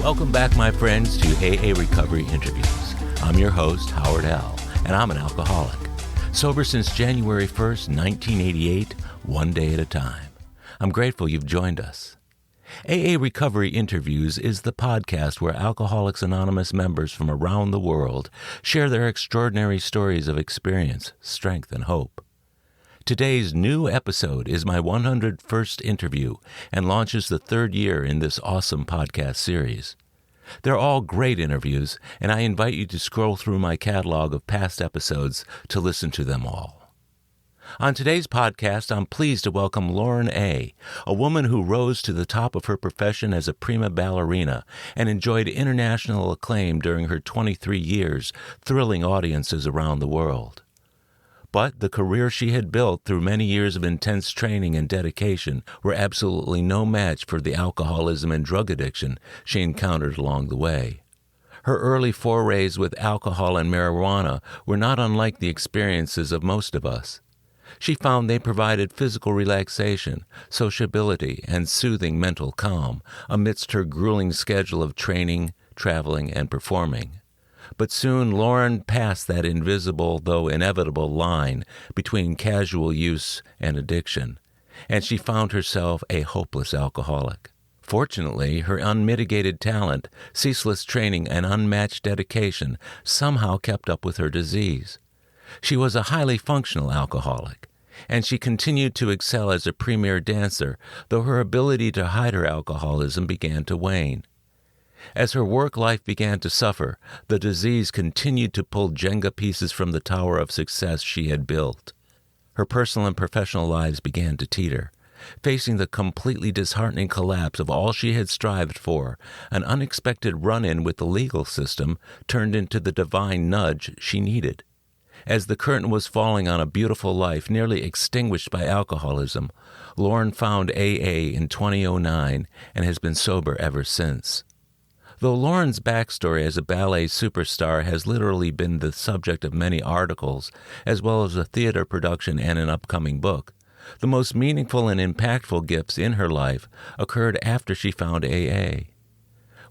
Welcome back, my friends, to AA Recovery Interviews. I'm your host, Howard L., and I'm an alcoholic. Sober since January 1st, 1988, one day at a time. I'm grateful you've joined us. AA Recovery Interviews is the podcast where Alcoholics Anonymous members from around the world share their extraordinary stories of experience, strength, and hope. Today's new episode is my 101st interview and launches the third year in this awesome podcast series. They're all great interviews, and I invite you to scroll through my catalog of past episodes to listen to them all. On today's podcast, I'm pleased to welcome Lauren A., a woman who rose to the top of her profession as a prima ballerina and enjoyed international acclaim during her 23 years, thrilling audiences around the world. But the career she had built through many years of intense training and dedication were absolutely no match for the alcoholism and drug addiction she encountered along the way. Her early forays with alcohol and marijuana were not unlike the experiences of most of us. She found they provided physical relaxation, sociability, and soothing mental calm amidst her grueling schedule of training, traveling, and performing. But soon Lauren passed that invisible, though inevitable, line between casual use and addiction, and she found herself a hopeless alcoholic. Fortunately, her unmitigated talent, ceaseless training, and unmatched dedication somehow kept up with her disease. She was a highly functional alcoholic, and she continued to excel as a premier dancer, though her ability to hide her alcoholism began to wane. As her work life began to suffer, the disease continued to pull Jenga pieces from the tower of success she had built. Her personal and professional lives began to teeter. Facing the completely disheartening collapse of all she had strived for, an unexpected run-in with the legal system turned into the divine nudge she needed. As the curtain was falling on a beautiful life nearly extinguished by alcoholism, Lauren found AA in 2009 and has been sober ever since. Though Lauren's backstory as a ballet superstar has literally been the subject of many articles, as well as a theater production and an upcoming book, the most meaningful and impactful gifts in her life occurred after she found AA.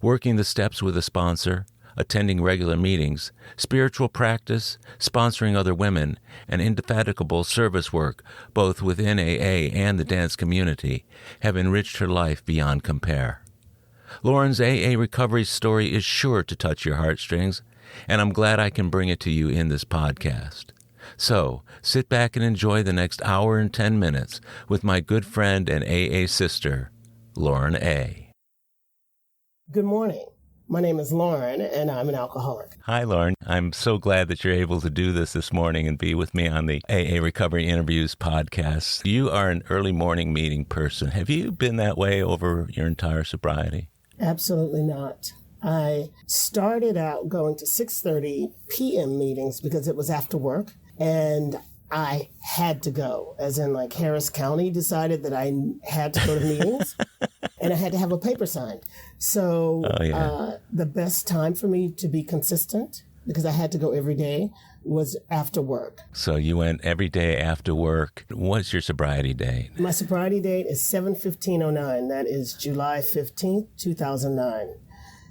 Working the steps with a sponsor, attending regular meetings, spiritual practice, sponsoring other women, and indefatigable service work, both within AA and the dance community, have enriched her life beyond compare. Lauren's AA recovery story is sure to touch your heartstrings, and I'm glad I can bring it to you in this podcast. So, sit back and enjoy the next hour and 10 minutes with my good friend and AA sister, Lauren A. Good morning. My name is Lauren, and I'm an alcoholic. Hi, Lauren. I'm so glad that you're able to do this morning and be with me on the AA Recovery Interviews podcast. You are an early morning meeting person. Have you been that way over your entire sobriety? Absolutely not. I started out going to 6:30 p.m. meetings because it was after work, and I had to go, as in like Harris County decided that I had to go to meetings, and I had to have a paper signed. So the best time for me to be consistent, because I had to go every day, was after work. So you went every day after work. What's your sobriety date? My sobriety date is 7/15/09. That is July 15th, 2009.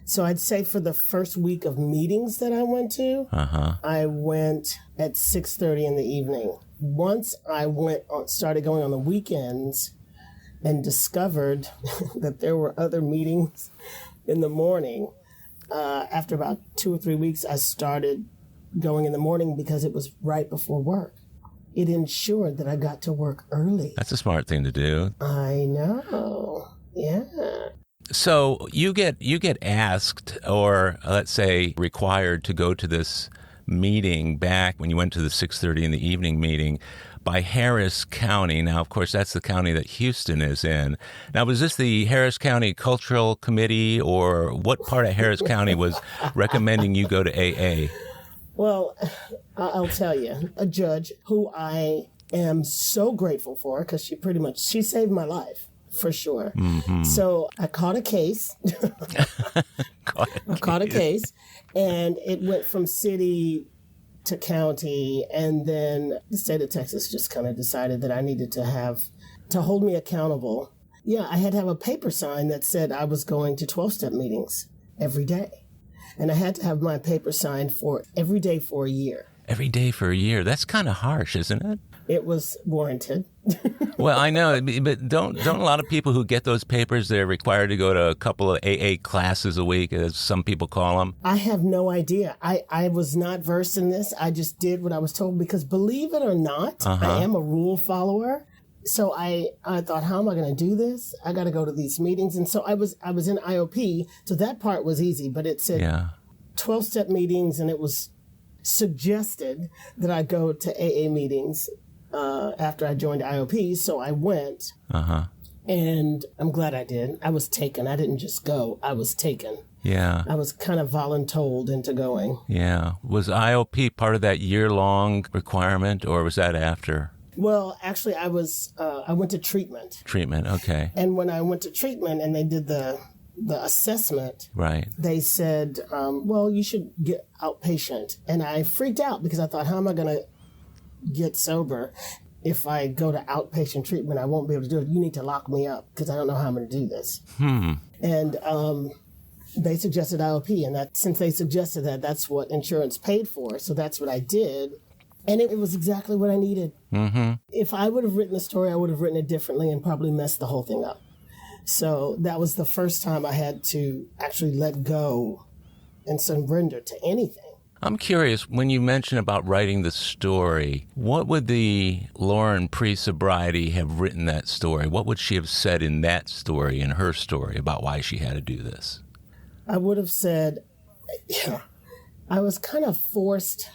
So I'd say for the first week of meetings that I went to, I went at 6:30 in the evening. Once I started going on the weekends and discovered that there were other meetings in the morning, after about 2 or 3 weeks, I started going in the morning because it was right before work. It ensured that I got to work early. That's a smart thing to do. I know. Yeah. So you get asked, or let's say required, to go to this meeting back when you went to the 6:30 in the evening meeting by Harris County. Now, of course, that's the county that Houston is in. Now, was this the Harris County Cultural Committee, or what part of Harris County was recommending you go to AA? Well, I'll tell you, a judge who I am so grateful for, because she saved my life, for sure. Mm-hmm. So I caught a case. I caught a case, and it went from city to county, and then the state of Texas just kind of decided that I needed to hold me accountable. Yeah, I had to have a paper sign that said I was going to 12-step meetings. every day. And I had to have my paper signed for every day for a year. Every day for a year. That's kind of harsh, isn't it? It was warranted. Well, I know, but don't a lot of people who get those papers, they're required to go to a couple of AA classes a week, as some people call them? I have no idea. I was not versed in this. I just did what I was told because, believe it or not, I am a rule follower. So I thought, how am I going to do this? I got to go to these meetings. And so I was in IOP, so that part was easy, but it said 12-step meetings, and it was suggested that I go to AA meetings after I joined IOP. So I went, and I'm glad I did. I was taken. I didn't just go. I was taken. Yeah. I was kind of voluntold into going. Yeah. Was IOP part of that year-long requirement, or was that after? Well, actually, I went to treatment. Treatment, okay. And when I went to treatment and they did the assessment, right, they said, well, you should get outpatient. And I freaked out because I thought, how am I going to get sober? If I go to outpatient treatment, I won't be able to do it. You need to lock me up because I don't know how I'm going to do this. And they suggested IOP. And that since they suggested that, that's what insurance paid for. So that's what I did. And it was exactly what I needed. If I would have written the story, I would have written it differently and probably messed the whole thing up. So that was the first time I had to actually let go and surrender to anything. I'm curious, when you mention about writing the story, what would the Lauren pre-sobriety have written that story? What would she have said in that story, in her story, about why she had to do this? I would have said, I was kind of forced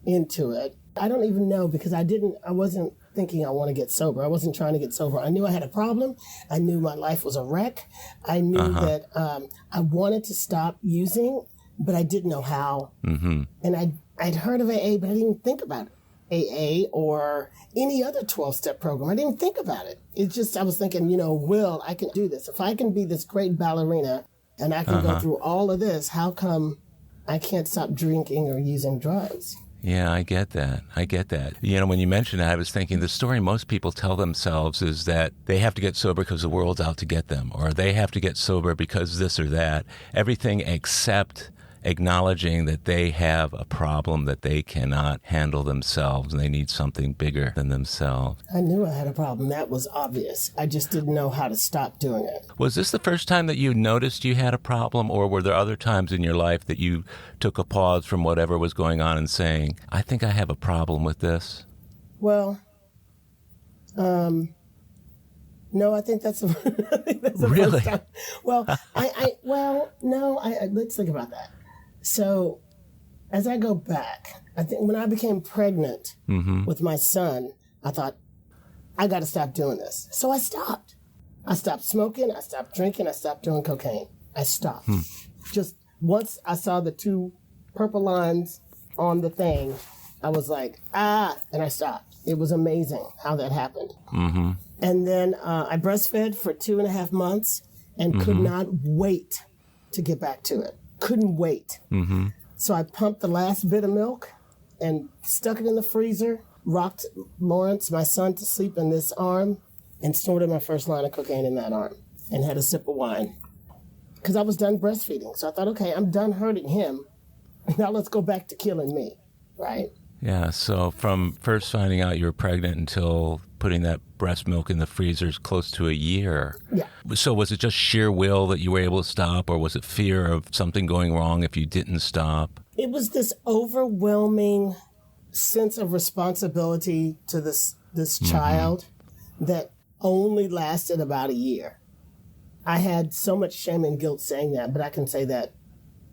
into it. I don't even know because I wasn't thinking I want to get sober. I wasn't trying to get sober. I knew I had a problem. I knew my life was a wreck. I knew that I wanted to stop using, but I didn't know how. And I'd heard of AA, but I didn't even think about it. AA or any other 12-step program. I didn't even think about it. It's just, I was thinking, Will, I can do this. If I can be this great ballerina and I can go through all of this, how come I can't stop drinking or using drugs? Yeah, I get that. When you mentioned that, I was thinking the story most people tell themselves is that they have to get sober because the world's out to get them, or they have to get sober because this or that. Everything except acknowledging that they have a problem that they cannot handle themselves and they need something bigger than themselves. I knew I had a problem. That was obvious. I just didn't know how to stop doing it. Was this the first time that you noticed you had a problem, or were there other times in your life that you took a pause from whatever was going on and saying, I think I have a problem with this? Well, no, I think that's the really? first time. Well, let's think about that. So as I go back, I think when I became pregnant with my son, I thought, I got to stop doing this. So I stopped. I stopped smoking. I stopped drinking. I stopped doing cocaine. I stopped. Just once I saw the 2 purple lines on the thing, I was like, and I stopped. It was amazing how that happened. And then I breastfed for 2.5 months and could not wait to get back to it. Couldn't wait. So I pumped the last bit of milk and stuck it in the freezer, rocked Lawrence, my son, to sleep in this arm, and snorted my first line of cocaine in that arm and had a sip of wine. Because I was done breastfeeding. So I thought, okay, I'm done hurting him. Now let's go back to killing me, right? Yeah, so from first finding out you were pregnant until putting that breast milk in the freezer is close to a year. Yeah. So was it just sheer will that you were able to stop, or was it fear of something going wrong if you didn't stop? It was this overwhelming sense of responsibility to this child that only lasted about a year. I had so much shame and guilt saying that, but I can say that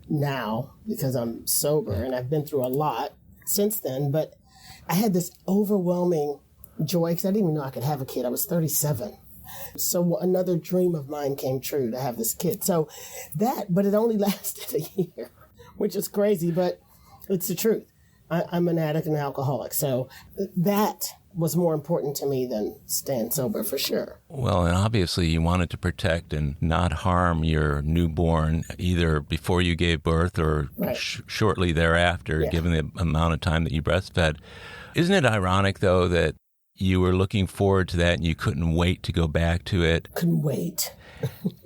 now because I'm sober and I've been through a lot since then. But I had this overwhelming joy because I didn't even know I could have a kid. I was 37. So another dream of mine came true to have this kid. So but it only lasted a year, which is crazy, but it's the truth. I'm an addict and an alcoholic. So that was more important to me than staying sober for sure. Well, and obviously you wanted to protect and not harm your newborn either before you gave birth or shortly thereafter, given the amount of time that you breastfed. Isn't it ironic, though, that you were looking forward to that and you couldn't wait to go back to it. Couldn't wait.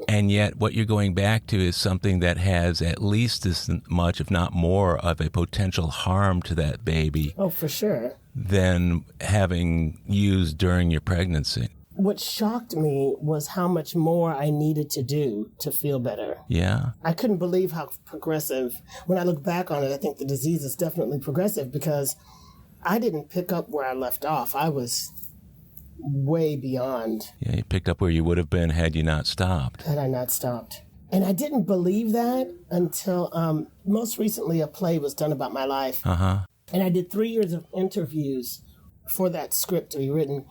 And yet what you're going back to is something that has at least as much, if not more, of a potential harm to that baby. Oh, for sure. Than having used during your pregnancy. What shocked me was how much more I needed to do to feel better. Yeah. I couldn't believe how progressive. When I look back on it, I think the disease is definitely progressive because I didn't pick up where I left off. I was way beyond. Yeah, you picked up where you would have been had you not stopped. Had I not stopped. And I didn't believe that until most recently a play was done about my life. Uh-huh. And I did 3 years of interviews for that script to be written.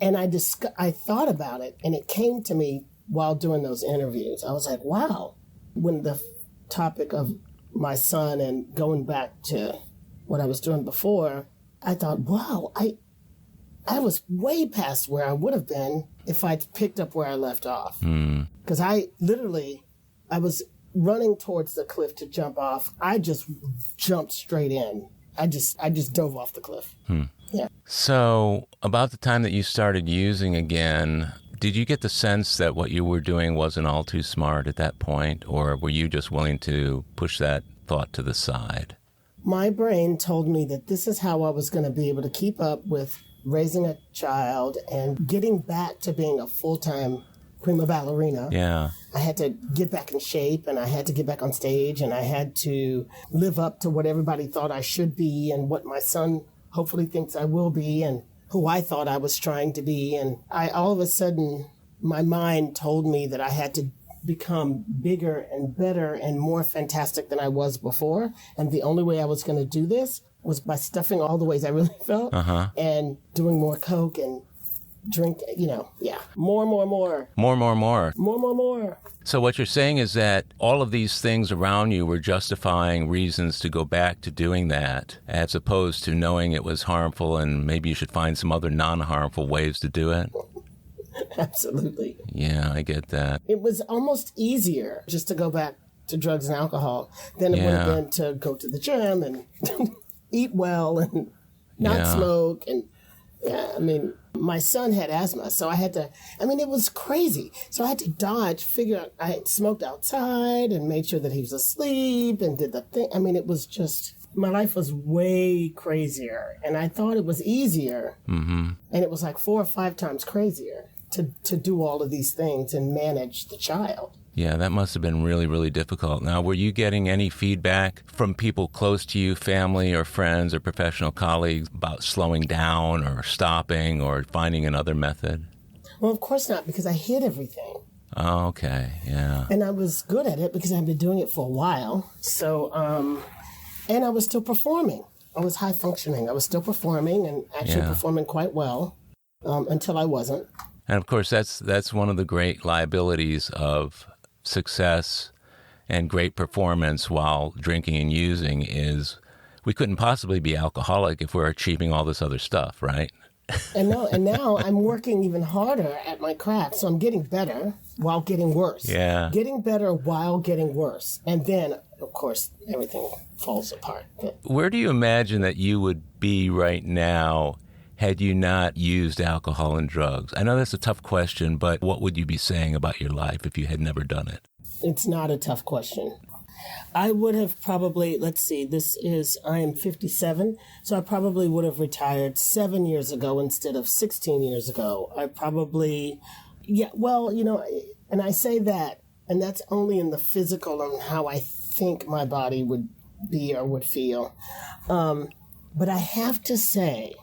And I thought about it, and it came to me while doing those interviews. I was like, wow. When the topic of my son and going back to what I was doing before, I thought, wow, I was way past where I would have been if I'd picked up where I left off. Because I was running towards the cliff to jump off. I just jumped straight in. I just dove off the cliff. Yeah. So about the time that you started using again, did you get the sense that what you were doing wasn't all too smart at that point? Or were you just willing to push that thought to the side? My brain told me that this is how I was going to be able to keep up with raising a child and getting back to being a full-time prima ballerina. Yeah. I had to get back in shape, and I had to get back on stage, and I had to live up to what everybody thought I should be and what my son hopefully thinks I will be and who I thought I was trying to be. And all of a sudden, my mind told me that I had to become bigger and better and more fantastic than I was before. And the only way I was going to do this was by stuffing all the ways I really felt and doing more coke and drink, more. More. So what you're saying is that all of these things around you were justifying reasons to go back to doing that, as opposed to knowing it was harmful and maybe you should find some other non-harmful ways to do it? Absolutely. Yeah, I get that. It was almost easier just to go back to drugs and alcohol than it would have been to go to the gym and eat well and not smoke. And my son had asthma, so I had to, it was crazy. So I had to figure out, I had smoked outside and made sure that he was asleep and did the thing. It was just, my life was way crazier. And I thought it was easier. Mm-hmm. And it was like 4 or 5 times crazier to do all of these things and manage the child. Yeah, that must have been really, really difficult. Now, were you getting any feedback from people close to you, family or friends or professional colleagues, about slowing down or stopping or finding another method? Well, of course not, because I hid everything. Oh, okay, yeah. And I was good at it because I've been doing it for a while. So, and I was still performing. I was high functioning. I was still performing and actually performing quite well until I wasn't. And of course, that's one of the great liabilities of success and great performance while drinking and using is we couldn't possibly be alcoholic if we're achieving all this other stuff, right? And now I'm working even harder at my craft, so I'm getting better while getting worse. Yeah. Getting better while getting worse. And then, of course, everything falls apart. Where do you imagine that you would be right now had you not used alcohol and drugs? I know that's a tough question, but what would you be saying about your life if you had never done it? It's not a tough question. I would have probably, I am 57, so I probably would have retired 7 years ago instead of 16 years ago. I probably, and I say that, and that's only in the physical and how I think my body would be or would feel. But I have to say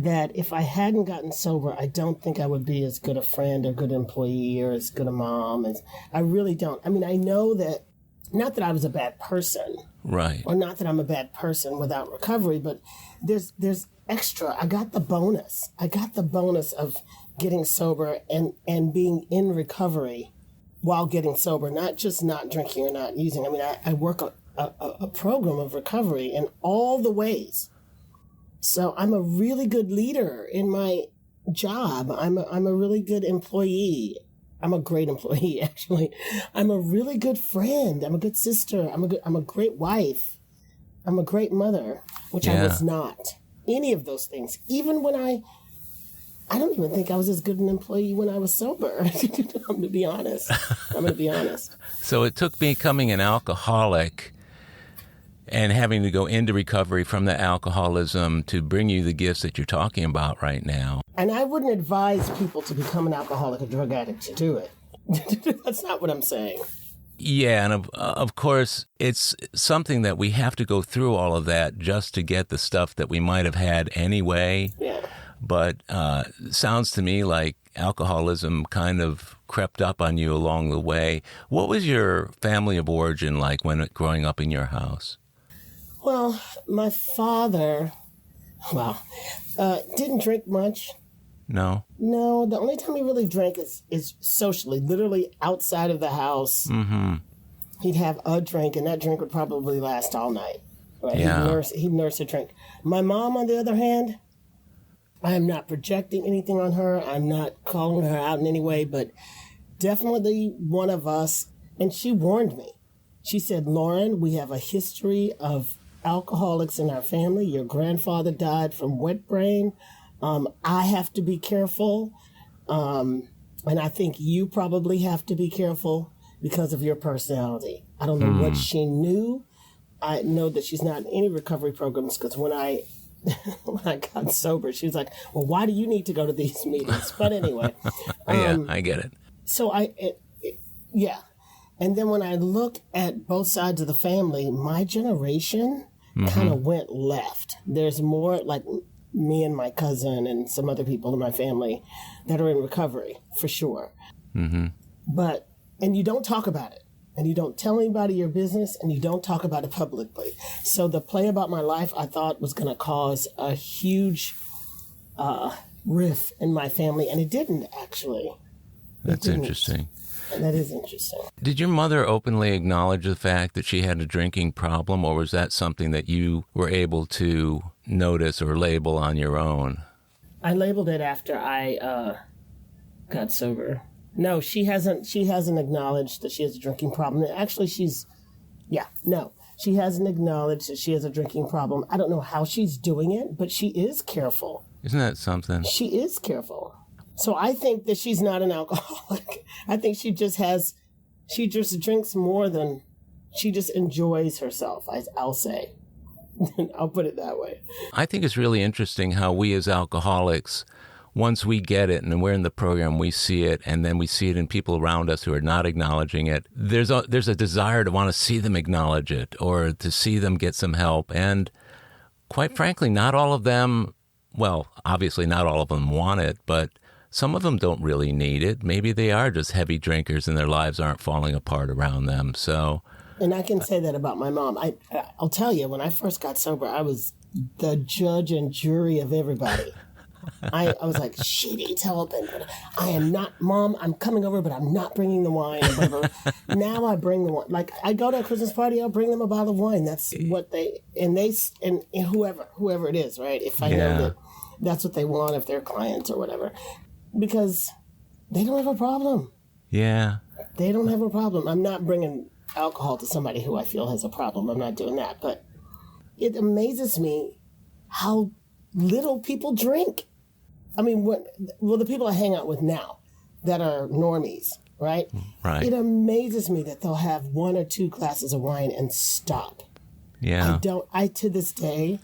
that if I hadn't gotten sober, I don't think I would be as good a friend or good employee or as good a mom. I really don't. I know that, not that I was a bad person. Right. Or not that I'm a bad person without recovery, but there's extra. I got the bonus. Of getting sober and being in recovery while getting sober, not just not drinking or not using. I work a program of recovery in all the ways. So I'm a really good leader in my job. I'm a really good employee. I'm a great employee, actually. I'm a really good friend. I'm a good sister. I'm a great wife. I'm a great mother, which I was not. Any of those things. Even when I don't even think I was as good an employee when I was sober. I'm going to be honest. So it took becoming an alcoholic and having to go into recovery from the alcoholism to bring you the gifts that you're talking about right now. And I wouldn't advise people to become an alcoholic or drug addict to do it. That's not what I'm saying. Yeah, and of course, it's something that we have to go through all of that just to get the stuff that we might have had anyway. Yeah. But sounds to me like alcoholism kind of crept up on you along the way. What was your family of origin like when growing up in your house? Well, my father, didn't drink much. No? No, the only time he really drank is socially, literally outside of the house. Mm-hmm. He'd have a drink, and that drink would probably last all night. Right? Yeah. He'd nurse a drink. My mom, on the other hand, I am not projecting anything on her. I'm not calling her out in any way, but definitely one of us. And she warned me. She said, Lauren, we have a history of alcoholics in our family. Your grandfather died from wet brain. I have to be careful. And I think you probably have to be careful because of your personality. I don't know what she knew. I know that she's not in any recovery programs because when I got sober, she was like, well, why do you need to go to these meetings? But anyway. Yeah, I get it. So yeah. And then when I look at both sides of the family, my generation kind of went left. There's more like me and my cousin and some other people in my family that are in recovery, for sure. Mm-hmm. And you don't talk about it. And you don't tell anybody your business, and you don't talk about it publicly. So the play about my life, I thought, was going to cause a huge rift in my family, and it didn't, actually. That's interesting. That is interesting. Did your mother openly acknowledge the fact that she had a drinking problem, or was that something that you were able to notice or label on your own? I labeled it after I got sober. No, she hasn't acknowledged that she has a drinking problem. Actually, she hasn't acknowledged that she has a drinking problem. I don't know how she's doing it, but she is careful. Isn't that something? She is careful. So I think that she's not an alcoholic. I think she just drinks more than, she just enjoys herself, I'll say. I'll put it that way. I think it's really interesting how we as alcoholics, once we get it and we're in the program, we see it, and then we see it in people around us who are not acknowledging it. There's a desire to want to see them acknowledge it or to see them get some help. And quite frankly, not all of them, well, obviously not all of them want it, but some of them don't really need it. Maybe they are just heavy drinkers and their lives aren't falling apart around them. So, and I can say that about my mom. I'll tell you, when I first got sober, I was the judge and jury of everybody. I was like, she needs help, and I am not, Mom, I'm coming over, but I'm not bringing the wine or whatever. Now I bring the wine. Like, I go to a Christmas party, I'll bring them a bottle of wine. That's what and whoever it is, right? If I know that that's what they want, if they're clients or whatever. Because they don't have a problem. Yeah. They don't have a problem. I'm not bringing alcohol to somebody who I feel has a problem. I'm not doing that. But it amazes me how little people drink. I mean, the people I hang out with now that are normies, right? Right. It amazes me that they'll have 1 or 2 glasses of wine and stop. Yeah. To this day,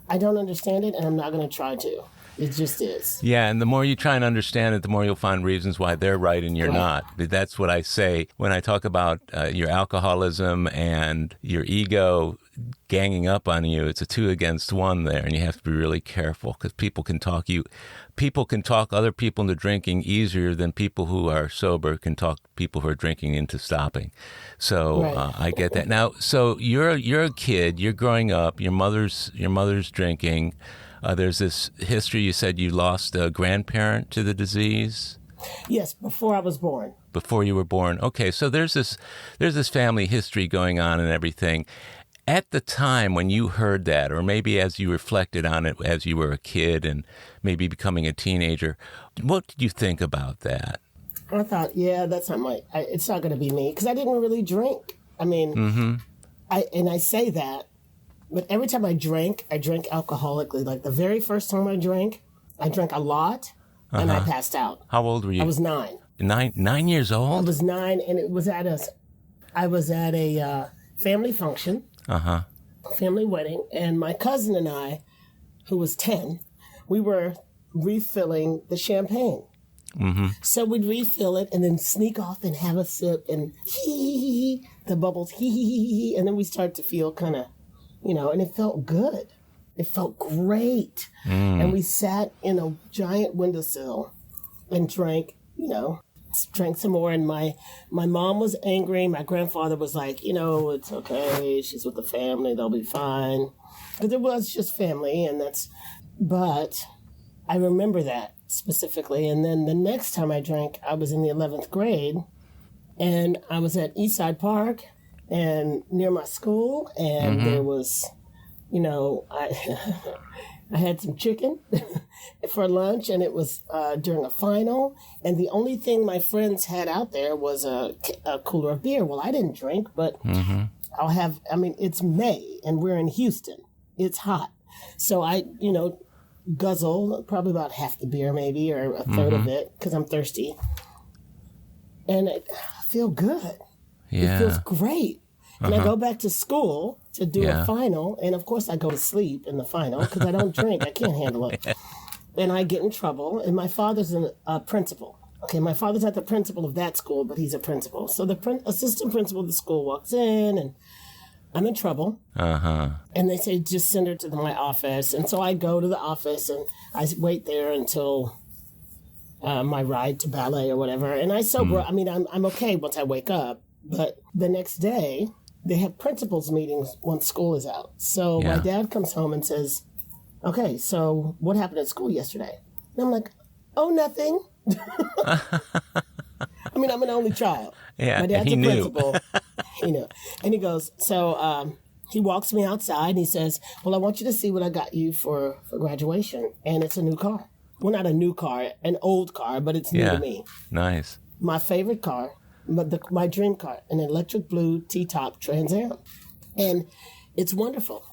I don't understand it, and I'm not going to try to. It just is. Yeah, and the more you try and understand it, the more you'll find reasons why they're right and you're not. That's what I say when I talk about your alcoholism and your ego ganging up on you. It's a 2 against 1 there, and you have to be really careful because people can talk other people into drinking easier than people who are sober can talk people who are drinking into stopping. So I get that. Now, so you're a kid, you're growing up, your mother's drinking. There's this history. You said you lost a grandparent to the disease? Yes, before I was born. Before you were born. Okay, so there's this family history going on and everything. At the time when you heard that, or maybe as you reflected on it as you were a kid and maybe becoming a teenager, what did you think about that? I thought, that's not it's not going to be me, because I didn't really drink. I mean, I say that, but every time I drank alcoholically. Like the very first time I drank a lot, and I passed out. How old were you? I was 9. 9 years old? I was 9, and I was at a family function, family wedding, and my cousin and I, who was 10, we were refilling the champagne. Mm-hmm. So we'd refill it and then sneak off and have a sip and the bubbles, and then we start to feel kind of, and it felt good. It felt great. And we sat in a giant windowsill and drank some more. And my mom was angry. My grandfather was like, it's okay. She's with the family. They'll be fine. But it was just family, but I remember that specifically. And then the next time I drank, I was in the 11th grade, and I was at Eastside Park and near my school, and there was, I had some chicken for lunch, and it was during a final, and the only thing my friends had out there was a cooler of beer. Well, I didn't drink, but it's May, and we're in Houston. It's hot. So I, guzzle probably about half the beer maybe, or a third of it, because I'm thirsty. And I feel good. Yeah. It feels great. And I go back to school to do a final, and of course I go to sleep in the final because I don't drink. I can't handle it. And I get in trouble, and my father's a principal. Okay, my father's not the principal of that school, but he's a principal. So the assistant principal of the school walks in, and I'm in trouble. And they say, just send her to my office. And so I go to the office, and I wait there until my ride to ballet or whatever. And I sober. I mean, I'm okay once I wake up. But the next day, they have principals meetings once school is out. So my dad comes home and says, okay, so what happened at school yesterday? And I'm like, oh, nothing. I mean, I'm an only child. Yeah, my dad's a principal. And he goes, so he walks me outside and he says, well, I want you to see what I got you for graduation. And it's a new car. Well, not a new car, an old car, but it's new to me. Nice. My favorite car, but my dream car, an electric blue T-top Trans Am. And it's wonderful.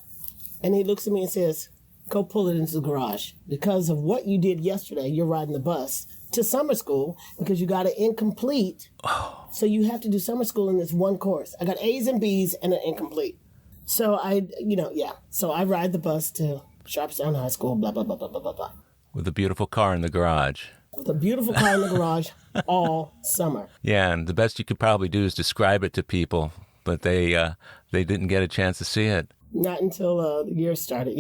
And he looks at me and says, go pull it into the garage. Because of what you did yesterday, you're riding the bus to summer school because you got an incomplete. Oh. So you have to do summer school in this one course. I got A's and B's and an incomplete. So So I ride the bus to Sharpstown High School, blah, blah, blah, blah, blah, blah, blah. With a beautiful car in the garage. With a beautiful car in the garage all summer. Yeah, and the best you could probably do is describe it to people, but they didn't get a chance to see it. Not until the year started,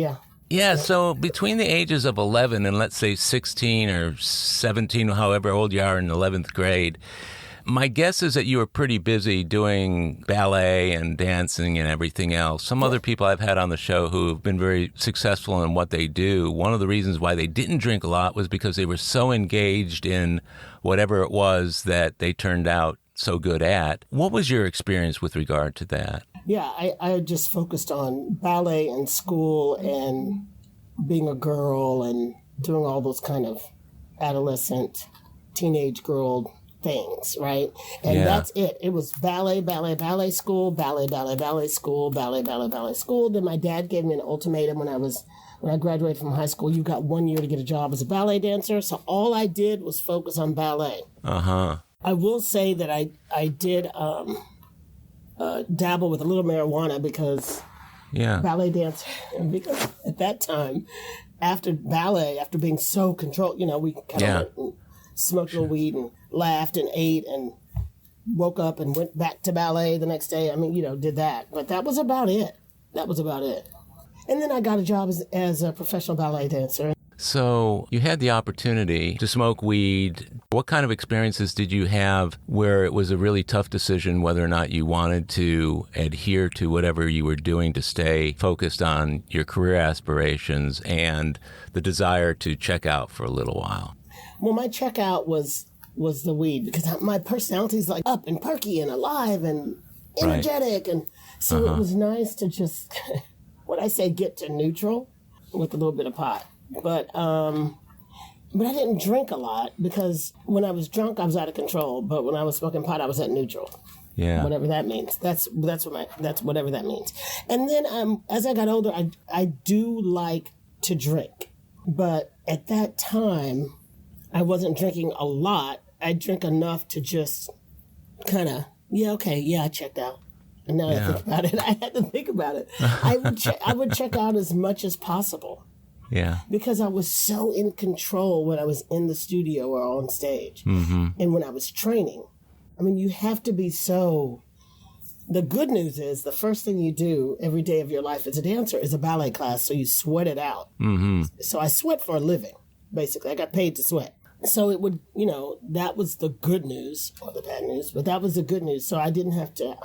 Yeah, so between the ages of 11 and let's say 16 or 17, however old you are in 11th grade, my guess is that you were pretty busy doing ballet and dancing and everything else. Some other people I've had on the show who have been very successful in what they do, one of the reasons why they didn't drink a lot was because they were so engaged in whatever it was that they turned out so good at. What was your experience with regard to that? Yeah, I just focused on ballet and school and being a girl and doing all those kind of adolescent, teenage girl things, right? And that's it. It was ballet, ballet, ballet school, ballet, ballet, ballet school, ballet, ballet, ballet school. Then my dad gave me an ultimatum when I graduated from high school. You got 1 year to get a job as a ballet dancer. So all I did was focus on ballet. I will say that I did dabble with a little marijuana because ballet dance, because at that time, after ballet, after being so controlled, we kind of went and smoked a little weed and laughed and ate and woke up and went back to ballet the next day. I mean, did that. But that was about it. And then I got a job as a professional ballet dancer. So you had the opportunity to smoke weed. What kind of experiences did you have where it was a really tough decision whether or not you wanted to adhere to whatever you were doing to stay focused on your career aspirations and the desire to check out for a little while? Well, my checkout was the weed because my personality is like up and perky and alive and energetic. And so it was nice to just, get to neutral with a little bit of pot. But I didn't drink a lot because when I was drunk, I was out of control. But when I was smoking pot, I was at neutral. Yeah. Whatever that means. That's whatever that means. And then as I got older, I do like to drink. But at that time, I wasn't drinking a lot. I drank enough to just kind of, I checked out. And now I think about it, I had to think about it. I would check out as much as possible. Yeah. Because I was so in control when I was in the studio or on stage. Mm-hmm. And when I was training. I mean, you have to be so... The good news is the first thing you do every day of your life as a dancer is a ballet class, so you sweat it out. Mm-hmm. So I sweat for a living, basically. I got paid to sweat. So it would, that was the good news, or the bad news, but that was the good news. So I didn't have to,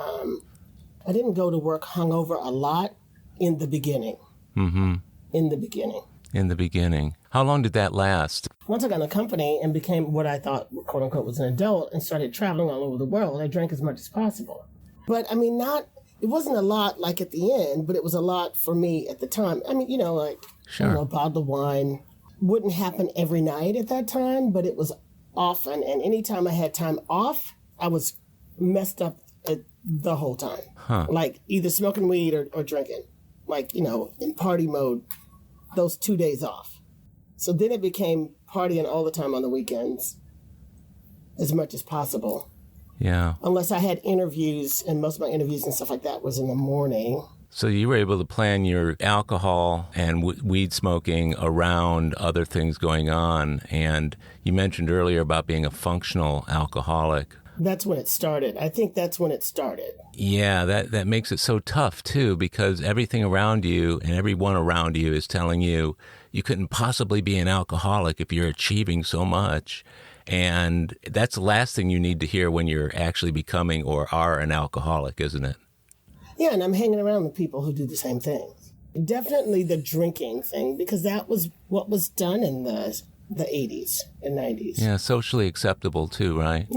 I didn't go to work hungover a lot in the beginning. Mm-hmm. In the beginning. How long did that last? Once I got in a company and became what I thought, quote unquote, was an adult and started traveling all over the world, I drank as much as possible. But I mean, it wasn't a lot like at the end, but it was a lot for me at the time. I mean, a bottle of wine wouldn't happen every night at that time, but it was often. And anytime I had time off, I was messed up the whole time. Huh. Like either smoking weed or drinking, in party mode, those 2 days off. So then it became partying all the time on the weekends, as much as possible. Yeah. Unless I had interviews, and most of my interviews and stuff like that was in the morning. So you were able to plan your alcohol and weed smoking around other things going on. And you mentioned earlier about being a functional alcoholic. That's when it started. I think that's when it started. Yeah, that makes it so tough, too, because everything around you and everyone around you is telling you you couldn't possibly be an alcoholic if you're achieving so much. And that's the last thing you need to hear when you're actually becoming or are an alcoholic, isn't it? Yeah, and I'm hanging around with people who do the same thing. Definitely the drinking thing, because that was what was done in the 80s and 90s. Yeah, socially acceptable too, right?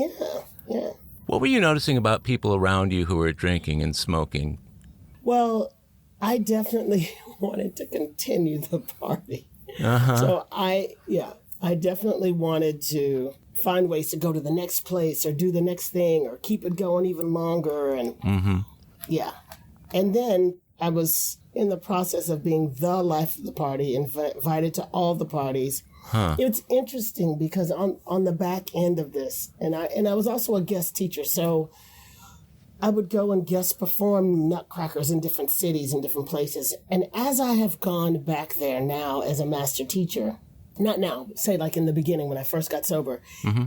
Yeah. What were you noticing about people around you who were drinking and smoking? Well, I definitely wanted to continue the party. Uh-huh. So I definitely wanted to find ways to go to the next place or do the next thing or keep it going even longer. And And then I was in the process of being the life of the party, invited to all the parties. Huh. It's interesting because on the back end of this, and I was also a guest teacher, so I would go and guest perform Nutcrackers in different cities and different places. And as I have gone back there now as a master teacher, not now, say like in the beginning when I first got sober,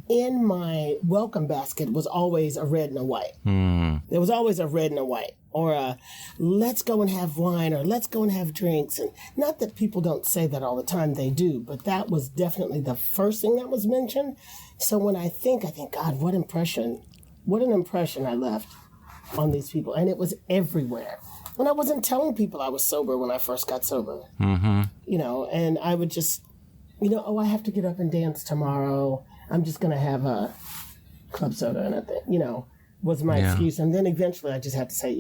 in my welcome basket was always a red and a white. There was always a red and a white, or a let's go and have wine, or let's go and have drinks. And not that people don't say that all the time, they do, but that was definitely the first thing that was mentioned. So when I think, God, what an impression I left on these people. And it was everywhere. When I wasn't telling people I was sober when I first got sober, and I would just, I have to get up and dance tomorrow. I'm just going to have a club soda and a thing, was my excuse. And then eventually I just had to say,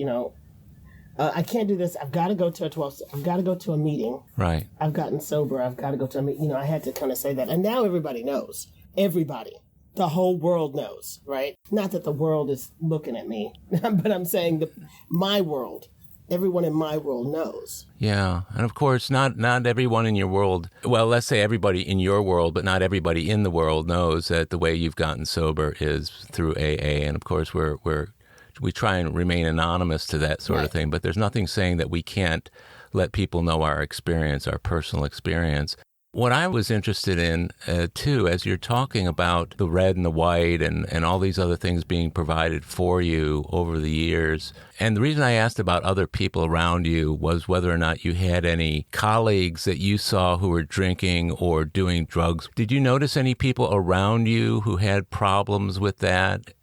I can't do this. I've got to go to I've got to go to a meeting. Right. I've gotten sober. I've got to go to a meeting. I had to kind of say that. And now everybody knows. Everybody. The whole world knows, right? Not that the world is looking at me, but I'm saying my world. Everyone in my world knows. Yeah. And of course, not everyone in your world, well, let's say everybody in your world, but not everybody in the world knows that the way you've gotten sober is through AA. And of course, we try and remain anonymous to that sort of thing, but there's nothing saying that we can't let people know our experience, our personal experience. What I was interested in, too, as you're talking about the red and the white and all these other things being provided for you over the years, and the reason I asked about other people around you was whether or not you had any colleagues that you saw who were drinking or doing drugs. Did you notice any people around you who had problems with that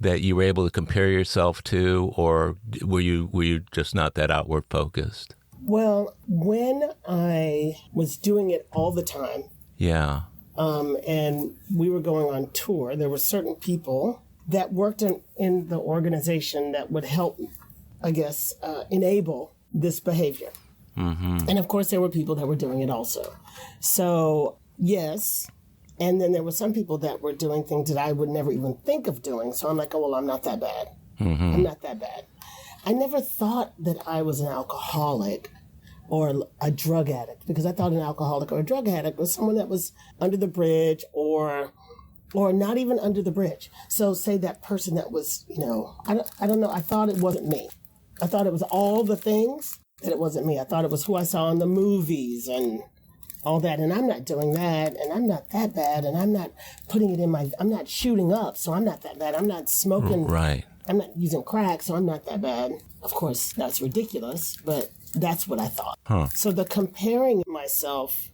you were able to compare yourself to, or were you just not that outward focused? Well, when I was doing it all the time, and we were going on tour, there were certain people that worked in the organization that would help, I guess, enable this behavior. And of course, there were people that were doing it also. So, yes. And then there were some people that were doing things that I would never even think of doing. So I'm like, oh, well, I'm not that bad. I'm not that bad. I never thought that I was an alcoholic or a drug addict, because I thought an alcoholic or a drug addict was someone that was under the bridge or not even under the bridge. So say that person that was, I don't know. I thought it wasn't me. I thought it was all the things that it wasn't me. I thought it was who I saw in the movies and all that. And I'm not doing that. And I'm not that bad. And I'm not putting it I'm not shooting up. So I'm not that bad. I'm not smoking. Right. I'm not using crack. So I'm not that bad. Of course, that's ridiculous, but that's what I thought. So the comparing myself,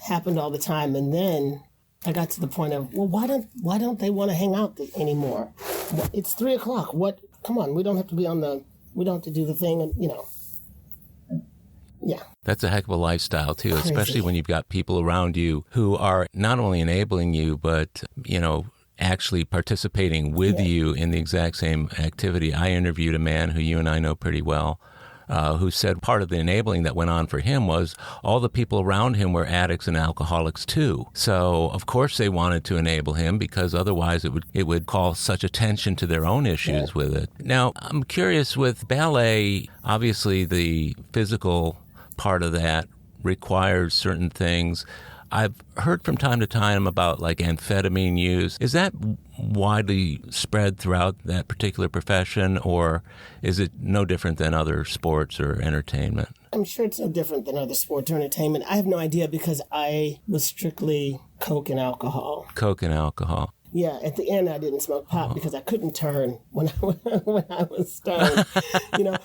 happened all the time. And then I got to the point of, well, why don't they want to hang out anymore? It's 3:00. What? Come on, we don't have to do the thing, and Yeah. That's a heck of a lifestyle too, Crazy. Especially when you've got people around you who are not only enabling you, but actually participating with you in the exact same activity. I interviewed a man who you and I know pretty well, who said part of the enabling that went on for him was all the people around him were addicts and alcoholics too. So, of course, they wanted to enable him because otherwise it would call such attention to their own issues with it. Now, I'm curious with ballet, obviously the physical part of that requires certain things. I've heard from time to time about like amphetamine use. Is that widely spread throughout that particular profession, or is it no different than other sports or entertainment? I'm sure it's no different than other sports or entertainment. I have no idea because I was strictly Coke and alcohol. Coke and alcohol. Yeah, at the end I didn't smoke pot because I couldn't turn when I was stoned,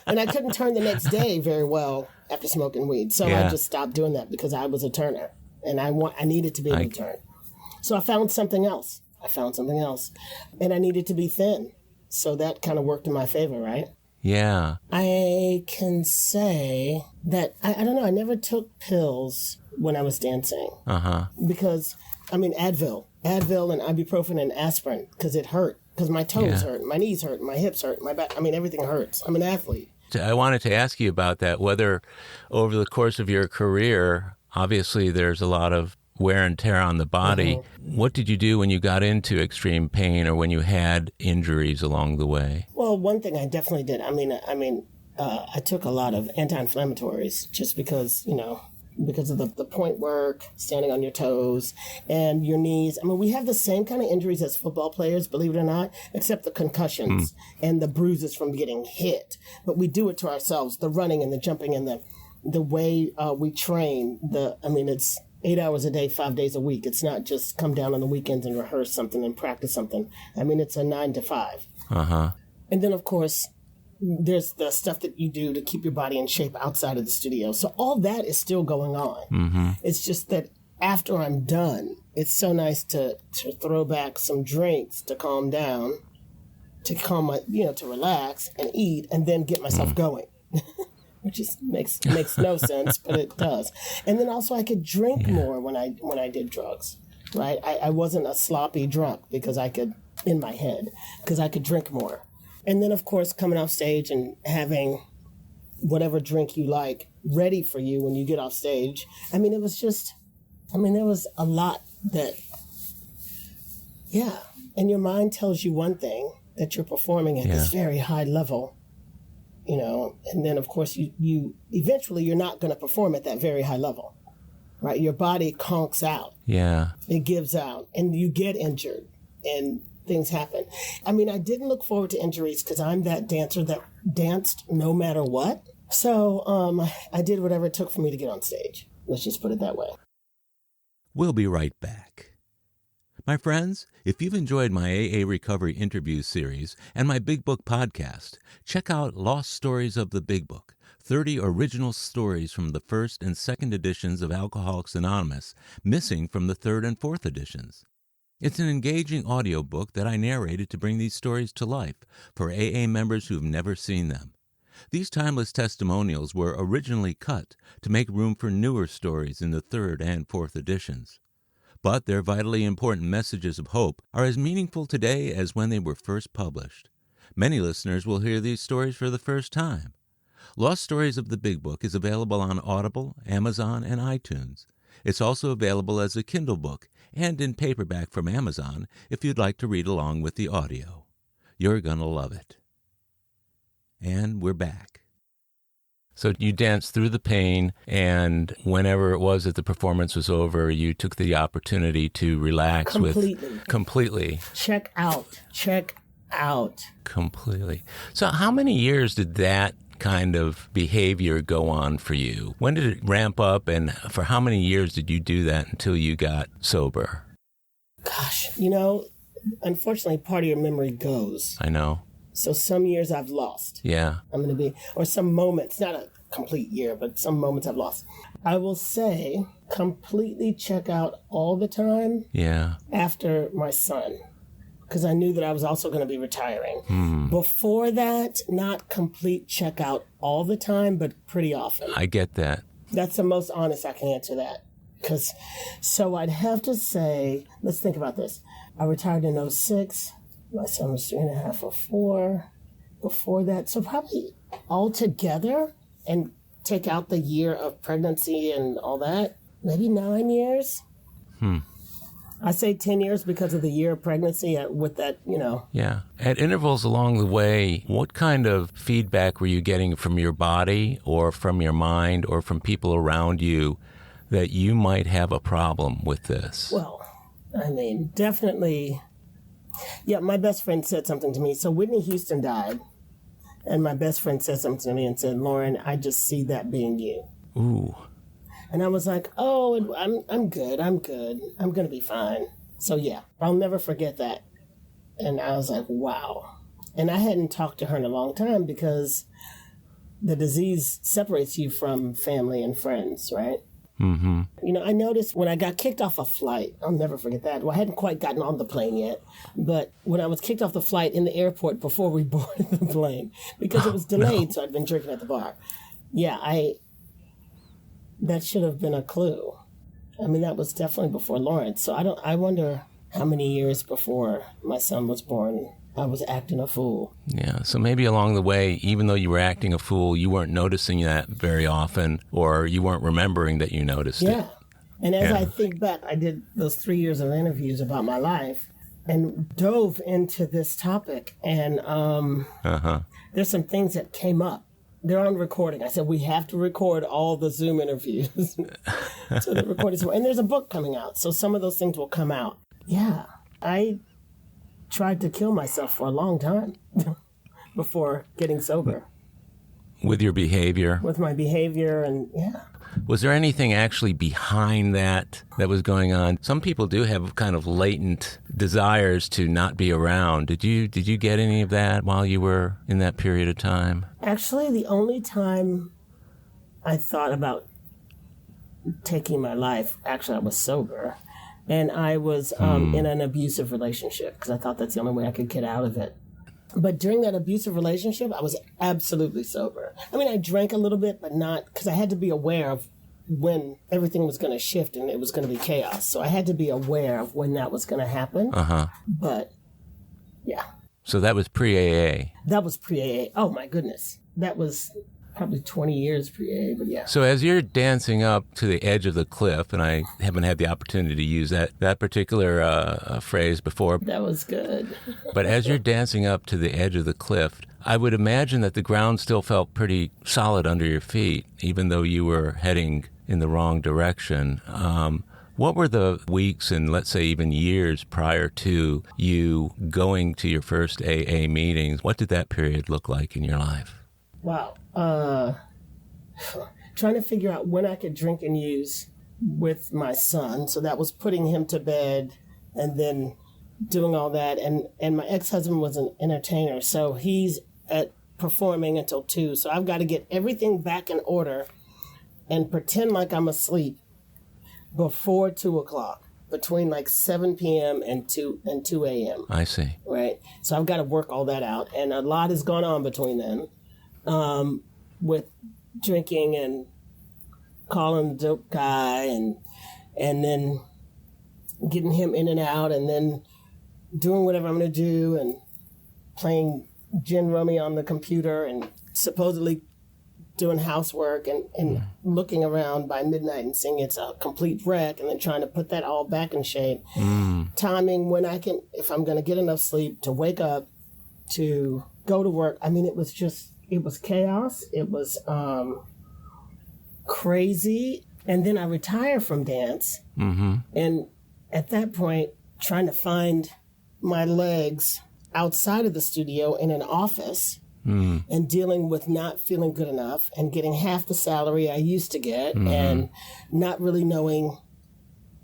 and I couldn't turn the next day very well after smoking weed. So I just stopped doing that because I was a turner. And I needed to be able to turn. So I found something else. And I needed to be thin. So that kind of worked in my favor, right? Yeah. I can say that, I don't know, I never took pills when I was dancing. Because, Advil and ibuprofen and aspirin, because it hurt. Because my toes hurt, my knees hurt, my hips hurt, my back, everything hurts. I'm an athlete. I wanted to ask you about that, whether over the course of your career, obviously, there's a lot of wear and tear on the body. What did you do when you got into extreme pain or when you had injuries along the way? Well, one thing I definitely did. I took a lot of anti-inflammatories just because, because of the point work, standing on your toes, and your knees. We have the same kind of injuries as football players, believe it or not, except the concussions and the bruises from getting hit. But we do it to ourselves, the running and the jumping and the way we train. It's 8 hours a day, 5 days a week. It's not just come down on the weekends and rehearse something and practice something. It's a 9 to 5. And then, of course, there's the stuff that you do to keep your body in shape outside of the studio. So all that is still going on. It's just that after I'm done, it's so nice to throw back some drinks to calm down, to to relax and eat, and then get myself going. Which just makes no sense, but it does. And then also I could drink more when I did drugs, right? I wasn't a sloppy drunk because I could drink more. And then, of course, coming off stage and having whatever drink you like ready for you when you get off stage. It was just, there was a lot that, and your mind tells you one thing, that you're performing at this very high level. And then, of course, you eventually you're not going to perform at that very high level, right? Your body conks out. Yeah. It gives out, and you get injured, and things happen. I didn't look forward to injuries because I'm that dancer that danced no matter what. So I did whatever it took for me to get on stage. Let's just put it that way. We'll be right back. My friends, if you've enjoyed my AA Recovery interview series and my Big Book podcast, check out Lost Stories of the Big Book, 30 original stories from the first and second editions of Alcoholics Anonymous, missing from the third and fourth editions. It's an engaging audiobook that I narrated to bring these stories to life for AA members who've never seen them. These timeless testimonials were originally cut to make room for newer stories in the third and fourth editions. But their vitally important messages of hope are as meaningful today as when they were first published. Many listeners will hear these stories for the first time. Lost Stories of the Big Book is available on Audible, Amazon, and iTunes. It's also available as a Kindle book and in paperback from Amazon if you'd like to read along with the audio. You're going to love it. And we're back. So you danced through the pain, and whenever it was that the performance was over, you took the opportunity to relax completely. Check out. Completely. So how many years did that kind of behavior go on for you? When did it ramp up, and for how many years did you do that until you got sober? Gosh, unfortunately, part of your memory goes. I know. So some years I've lost. Yeah. Or some moments, not a complete year, but some moments I've lost. I will say completely check out all the time. Yeah. After my son, because I knew that I was also going to be retiring. Before that, not complete check out all the time, but pretty often. I get that. That's the most honest I can answer that. So I'd have to say, let's think about this. I retired in 2006. My son was 3.5 or 4 before that. So probably all together, and take out the year of pregnancy and all that, maybe 9 years. I say 10 years because of the year of pregnancy with that, Yeah. At intervals along the way, what kind of feedback were you getting from your body or from your mind or from people around you that you might have a problem with this? Well, definitely. Yeah, my best friend said something to me. So Whitney Houston died, and my best friend said something to me and said, "Lauren, I just see that being you." Ooh. And I was like, "Oh, I'm good. I'm going to be fine." So yeah, I'll never forget that. And I was like, wow. And I hadn't talked to her in a long time because the disease separates you from family and friends, right? Mm-hmm. I noticed when I got kicked off a flight, I'll never forget that. Well, I hadn't quite gotten on the plane yet, but when I was kicked off the flight in the airport before we boarded the plane, because it was delayed, so I'd been drinking at the bar. Yeah, that should have been a clue. That was definitely before Lawrence. So I wonder how many years before my son was born I was acting a fool. Yeah, so maybe along the way, even though you were acting a fool, you weren't noticing that very often, or you weren't remembering that you noticed it. Yeah. And as I think back, I did those 3 years of interviews about my life and dove into this topic. And there's some things that came up. They're on recording. I said, we have to record all the Zoom interviews. So the recording. And there's a book coming out. So some of those things will come out. Yeah. I tried to kill myself for a long time before getting sober. With your behavior? With my behavior, and yeah. Was there anything actually behind that was going on? Some people do have kind of latent desires to not be around. Did you get any of that while you were in that period of time? Actually, the only time I thought about taking my life, actually I was sober. And I was in an abusive relationship because I thought that's the only way I could get out of it. But during that abusive relationship, I was absolutely sober. I mean, I drank a little bit, but not, because I had to be aware of when everything was going to shift and it was going to be chaos. So I had to be aware of when that was going to happen. But, yeah. So that was pre-AA? That was pre-AA. Oh, my goodness. That was probably 20 years pre-AA, but yeah. So as you're dancing up to the edge of the cliff, and I haven't had the opportunity to use that particular phrase before. That was good. But as you're dancing up to the edge of the cliff, I would imagine that the ground still felt pretty solid under your feet, even though you were heading in the wrong direction. What were the weeks and let's say even years prior to you going to your first AA meetings? What did that period look like in your life? Wow. Trying to figure out when I could drink and use with my son. So that was putting him to bed and then doing all that. And my ex-husband was an entertainer. So he's at performing until 2. So I've got to get everything back in order and pretend like I'm asleep before 2 o'clock, between like 7 p.m. and 2 a.m. I see. Right. So I've got to work all that out. And a lot has gone on between then. With drinking and calling the dope guy and then getting him in and out and then doing whatever I'm going to do and playing gin rummy on the computer and supposedly doing housework and looking around by midnight and seeing it's a complete wreck and then trying to put that all back in shape. Timing when I can, if I'm going to get enough sleep to wake up, to go to work. I mean, it it was chaos. It was crazy. And then I retired from dance. Mm-hmm. And at that point, trying to find my legs outside of the studio in an office and dealing with not feeling good enough and getting half the salary I used to get and not really knowing.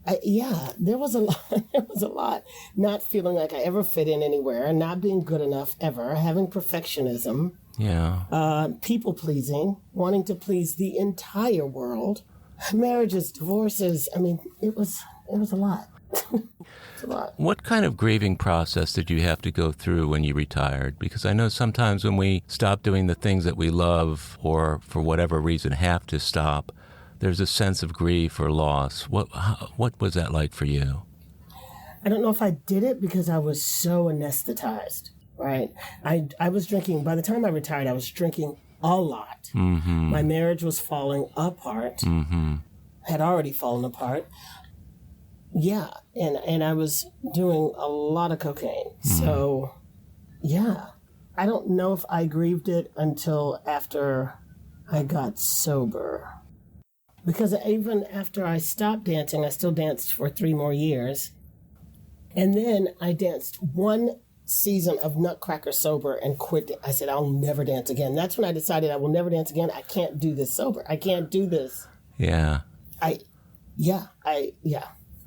There was a lot. There was a lot. Not feeling like I ever fit in anywhere, not being good enough ever, having perfectionism, people pleasing, wanting to please the entire world, marriages, divorces. I mean, it was a lot. It's a lot. What kind of grieving process did you have to go through when you retired? Because I know sometimes when we stop doing the things that we love or for whatever reason have to stop, there's a sense of grief or loss. What was that like for you? I don't know if I did it because I was so anesthetized, right? I was drinking. By the time I retired, I was drinking a lot. Mm-hmm. My marriage was falling apart, had already fallen apart. Yeah, and I was doing a lot of cocaine. So, yeah, I don't know if I grieved it until after I got sober. Because even after I stopped dancing, I still danced for 3 more years. And then I danced 1 season of Nutcracker sober and quit. I said, I'll never dance again. That's when I decided I will never dance again. I can't do this sober. I can't do this. Yeah. I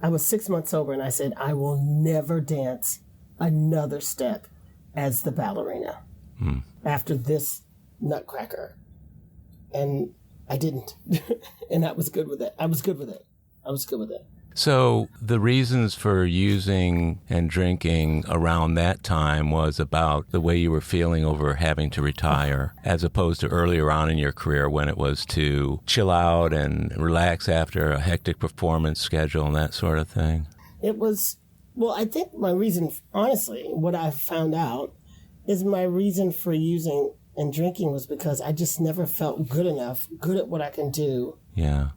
was 6 months sober and I said, I will never dance another step as the ballerina after this Nutcracker. And I didn't. And I was good with it. I was good with it. So the reasons for using and drinking around that time was about the way you were feeling over having to retire, as opposed to earlier on in your career when it was to chill out and relax after a hectic performance schedule and that sort of thing. It was, well, I think my reason, honestly, what I found out is my reason for using and drinking was because I just never felt good enough, good at what I can do. Yeah.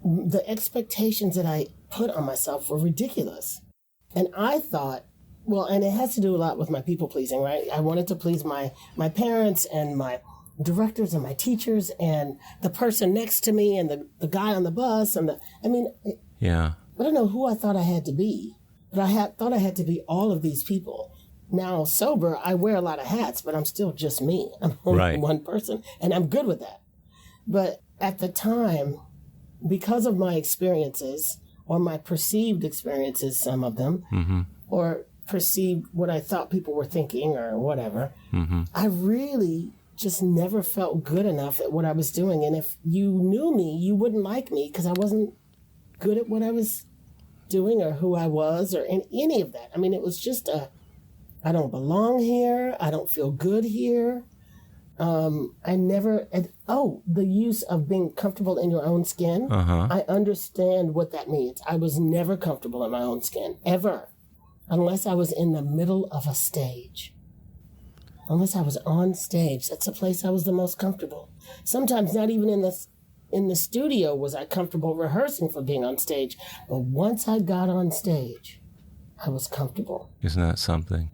The expectations that I put on myself were ridiculous. And I thought, well, and it has to do a lot with my people pleasing, right? I wanted to please my parents and my directors and my teachers and the person next to me and the guy on the bus. I don't know who I thought I had to be, but I thought I had to be all of these people. Now, sober, I wear a lot of hats, but I'm still just me. I'm only one person, and I'm good with that. But at the time, because of my experiences, or my perceived experiences, some of them, or perceived what I thought people were thinking or whatever, I really just never felt good enough at what I was doing. And if you knew me, you wouldn't like me because I wasn't good at what I was doing or who I was or any of that. I mean, it was just I don't belong here. I don't feel good here. The use of being comfortable in your own skin. I understand what that means. I was never comfortable in my own skin, ever, unless I was in the middle of a stage. Unless I was on stage. That's the place I was the most comfortable. Sometimes not even in the studio was I comfortable rehearsing for being on stage. But once I got on stage, I was comfortable. Isn't that something?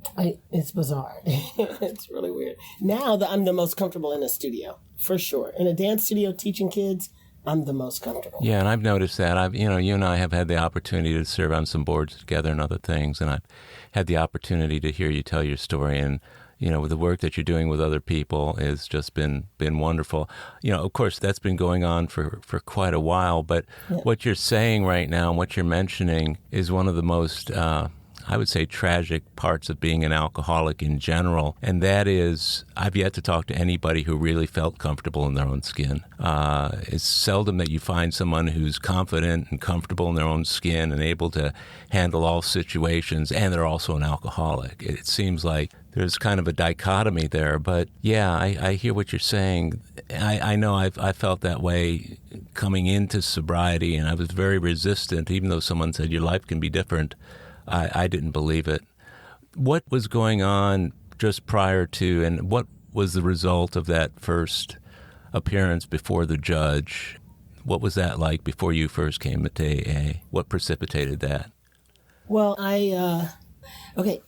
It's bizarre. It's really weird. Now that I'm the most comfortable in a studio, for sure. In a dance studio teaching kids, I'm the most comfortable. Yeah, and I've noticed that. You and I have had the opportunity to serve on some boards together and other things, and I've had the opportunity to hear you tell your story. And with the work that you're doing with other people has just been wonderful. Of course, that's been going on for quite a while, but what you're saying right now and what you're mentioning is one of the most, I would say, tragic parts of being an alcoholic in general, and that is I've yet to talk to anybody who really felt comfortable in their own skin. It's seldom that you find someone who's confident and comfortable in their own skin and able to handle all situations, and they're also an alcoholic. It seems like there's kind of a dichotomy there, but yeah, I hear what you're saying. I know I felt that way coming into sobriety, and I was very resistant, even though someone said your life can be different. I didn't believe it. What was going on just prior to, and what was the result of that first appearance before the judge? What was that like before you first came to AA? What precipitated that? Well,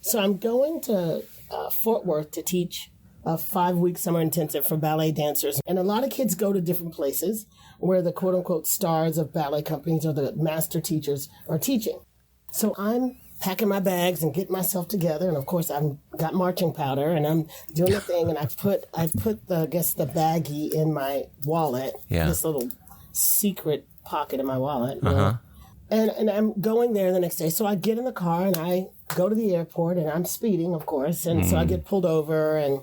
so I'm going to Fort Worth to teach a 5-week summer intensive for ballet dancers. And a lot of kids go to different places where the quote unquote stars of ballet companies or the master teachers are teaching. So I'm packing my bags and getting myself together. And of course, I've got marching powder and I'm doing the thing. And I put the baggie in my wallet, this little secret pocket in my wallet. And I'm going there the next day. So I get in the car and I go to the airport and I'm speeding, of course. And so I get pulled over and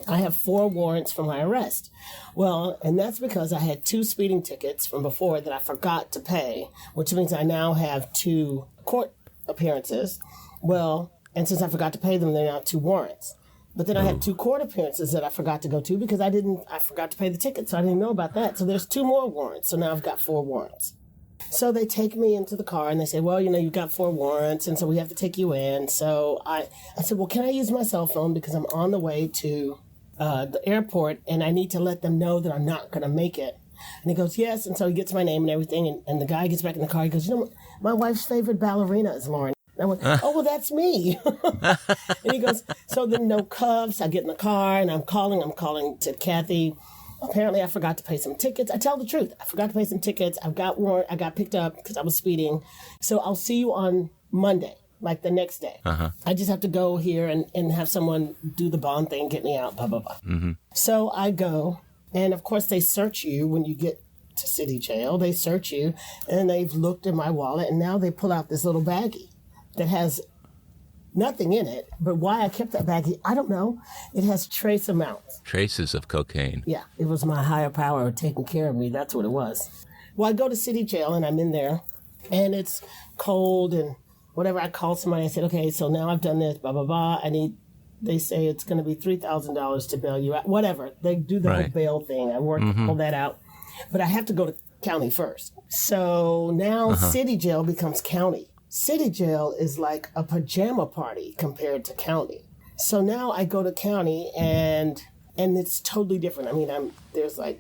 I have 4 warrants for my arrest. Well, and that's because I had 2 speeding tickets from before that I forgot to pay, which means I now have 2 court appearances. Well, and since I forgot to pay them, they're now 2 warrants. But then I had 2 court appearances that I forgot to go to because I forgot to pay the ticket, so I didn't know about that. So there's 2 more warrants. So now I've got 4 warrants. So they take me into the car and they say, well, you've got 4 warrants, and so we have to take you in. So I said, well, can I use my cell phone because I'm on the way to the airport and I need to let them know that I'm not going to make it. And he goes, yes. And so he gets my name and everything. And the guy gets back in the car. He goes, my wife's favorite ballerina is Lauren. And I went, oh, well, that's me. And he goes, so then no cuffs. I get in the car and I'm calling to Kathy. Apparently, I forgot to pay some tickets. I tell the truth. I forgot to pay some tickets. I got picked up because I was speeding. So I'll see you on Monday, like the next day. I just have to go here and have someone do the bond thing, get me out, blah, blah, blah. So I go. And, of course, they search you when you get to city jail. They search you. And they've looked in my wallet. And now they pull out this little baggie that has nothing in it, but why I kept that baggie, I don't know. It has trace amounts. Traces of cocaine. Yeah, it was my higher power taking care of me. That's what it was. Well, I go to city jail, and I'm in there, and it's cold, and whatever. I called somebody. I said, okay, so now I've done this, blah, blah, blah. They say it's going to be $3,000 to bail you out. Whatever. They do the whole bail thing. I pull that out. But I have to go to county first. So now city jail becomes county. City jail is like a pajama party compared to county. So now I go to county and it's totally different. I mean, I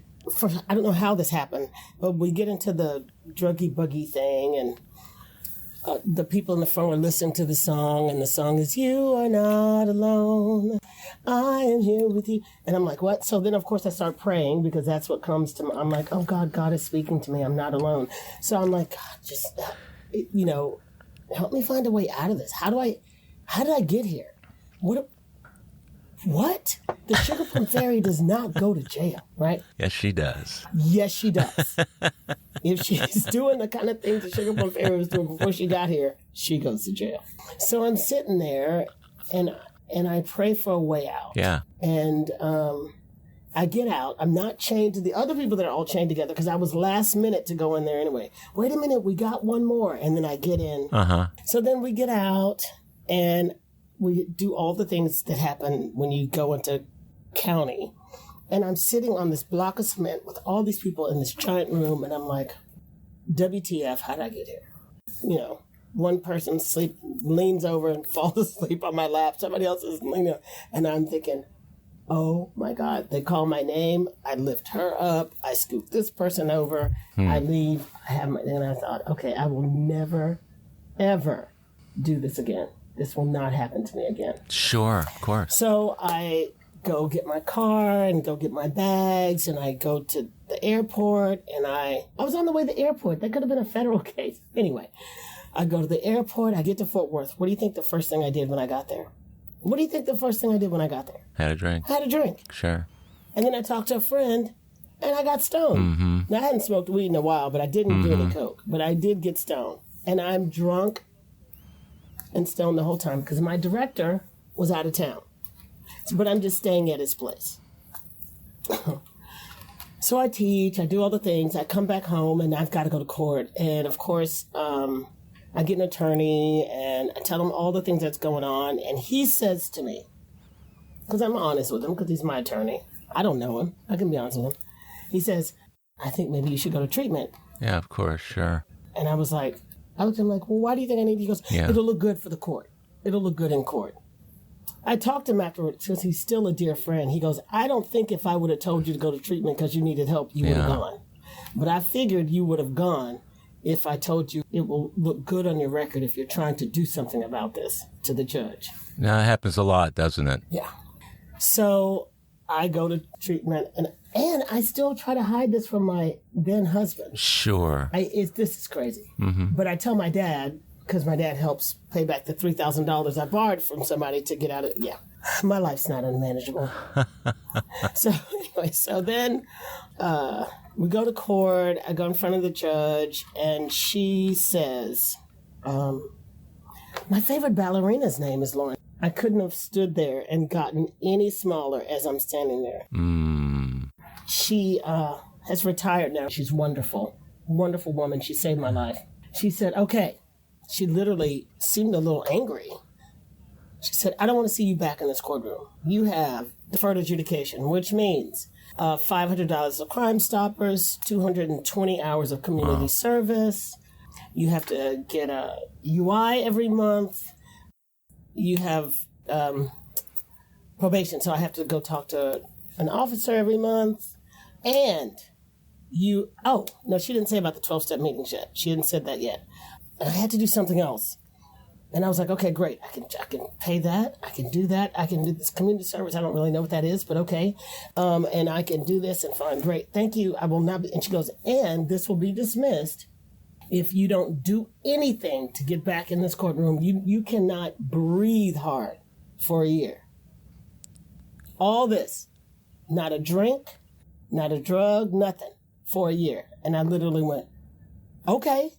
don't know how this happened, but we get into the druggy buggy thing and the people in the front were listening to the song and the song is, you are not alone. I am here with you. And I'm like, what? So then, of course, I start praying because that's what comes to me. I'm like, oh, God is speaking to me. I'm not alone. So I'm like, God, just, help me find a way out of this. How did I get here? What? The Sugar Plum Fairy does not go to jail, right? Yes, she does. Yes, she does. If she's doing the kind of things the Sugar Plum Fairy was doing before she got here, she goes to jail. So I'm sitting there and I pray for a way out. Yeah. And I get out. I'm not chained to the other people that are all chained together because I was last minute to go in there anyway. Wait a minute, we got one more. And then I get in. So then we get out and we do all the things that happen when you go into county. And I'm sitting on this block of cement with all these people in this giant room. And I'm like, WTF, how did I get here? One person leans over and falls asleep on my lap. Somebody else is leaning. And I'm thinking, oh my God, they call my name. I lift her up. I scoop this person over. I leave. And I thought, okay, I will never, ever do this again. This will not happen to me again. Sure, of course. So I go get my car and go get my bags and I go to the airport and I was on the way to the airport. That could have been a federal case. Anyway, I go to the airport. I get to Fort Worth. What do you think the first thing I did when I got there? What do you think the first thing I did when I got there? Had a drink. Had a drink. Sure. And then I talked to a friend, and I got stoned. Now, I hadn't smoked weed in a while, but I didn't do any coke. But I did get stoned. And I'm drunk and stoned the whole time because my director was out of town. But I'm just staying at his place. So I teach, I do all the things. I come back home, and I've got to go to court. And, of course, I get an attorney and I tell him all the things that's going on. And he says to me, because I'm honest with him, because he's my attorney. I don't know him. I can be honest with him. He says, I think maybe you should go to treatment. Yeah, of course, sure. And I looked at him like, well, why do you think I need to? He goes, It'll look good for the court. It'll look good in court. I talked to him afterwards because he's still a dear friend. He goes, I don't think if I would have told you to go to treatment because you needed help, you would have gone. But I figured you would have gone if I told you it will look good on your record if you're trying to do something about this to the judge. Now, it happens a lot, doesn't it? Yeah. So I go to treatment, and I still try to hide this from my then husband. Sure. This is crazy. But I tell my dad, because my dad helps pay back the $3,000 I borrowed from somebody to get out of, my life's not unmanageable. So anyway, then we go to court. I go in front of the judge, and she says, my favorite ballerina's name is Lauren. I couldn't have stood there and gotten any smaller as I'm standing there. She has retired now. She's wonderful, wonderful woman. She saved my life. She said, okay. She literally seemed a little angry. She said, I don't want to see you back in this courtroom. You have deferred adjudication, which means $500 of Crime Stoppers, 220 hours of community service. You have to get a UI every month. You have probation, so I have to go talk to an officer every month. And she didn't say about the 12-step meetings yet. She hadn't said that yet. And I had to do something else. And I was like, okay, great. I can pay that. I can do that. I can do this community service. I don't really know what that is, but okay. And I can do this and fine. Great. Thank you. I will not be. And she goes, and this will be dismissed if you don't do anything to get back in this courtroom. You cannot breathe hard for a year. All this, not a drink, not a drug, nothing for a year. And I literally went, okay,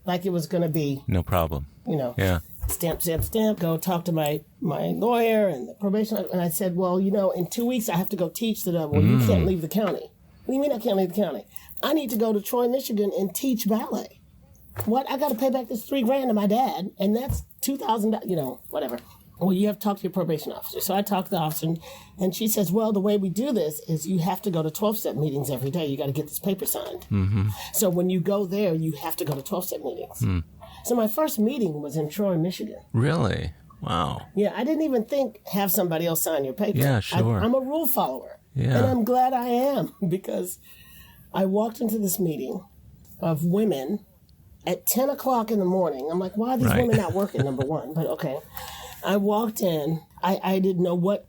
like it was going to be. No problem. Yeah. Stamp, stamp, stamp, go talk to my lawyer and the probation. And I said, well, in 2 weeks I have to go teach the double. You can't leave the county. What do you mean I can't leave the county? I need to go to Troy, Michigan and teach ballet. What? I got to pay back this $3,000 to my dad, and that's $2,000, whatever. Well, you have to talk to your probation officer. So I talked to the officer, and she says, well, the way we do this is you have to go to 12-step meetings every day. You got to get this paper signed. So when you go there, you have to go to 12-step meetings. So my first meeting was in Troy, Michigan. Really? Wow. Yeah, I didn't even think have somebody else sign your paper. Yeah, sure. I'm a rule follower. Yeah. And I'm glad I am, because I walked into this meeting of women at 10 o'clock in the morning. I'm like, why are these women not working, number one? But okay. I walked in. I didn't know what.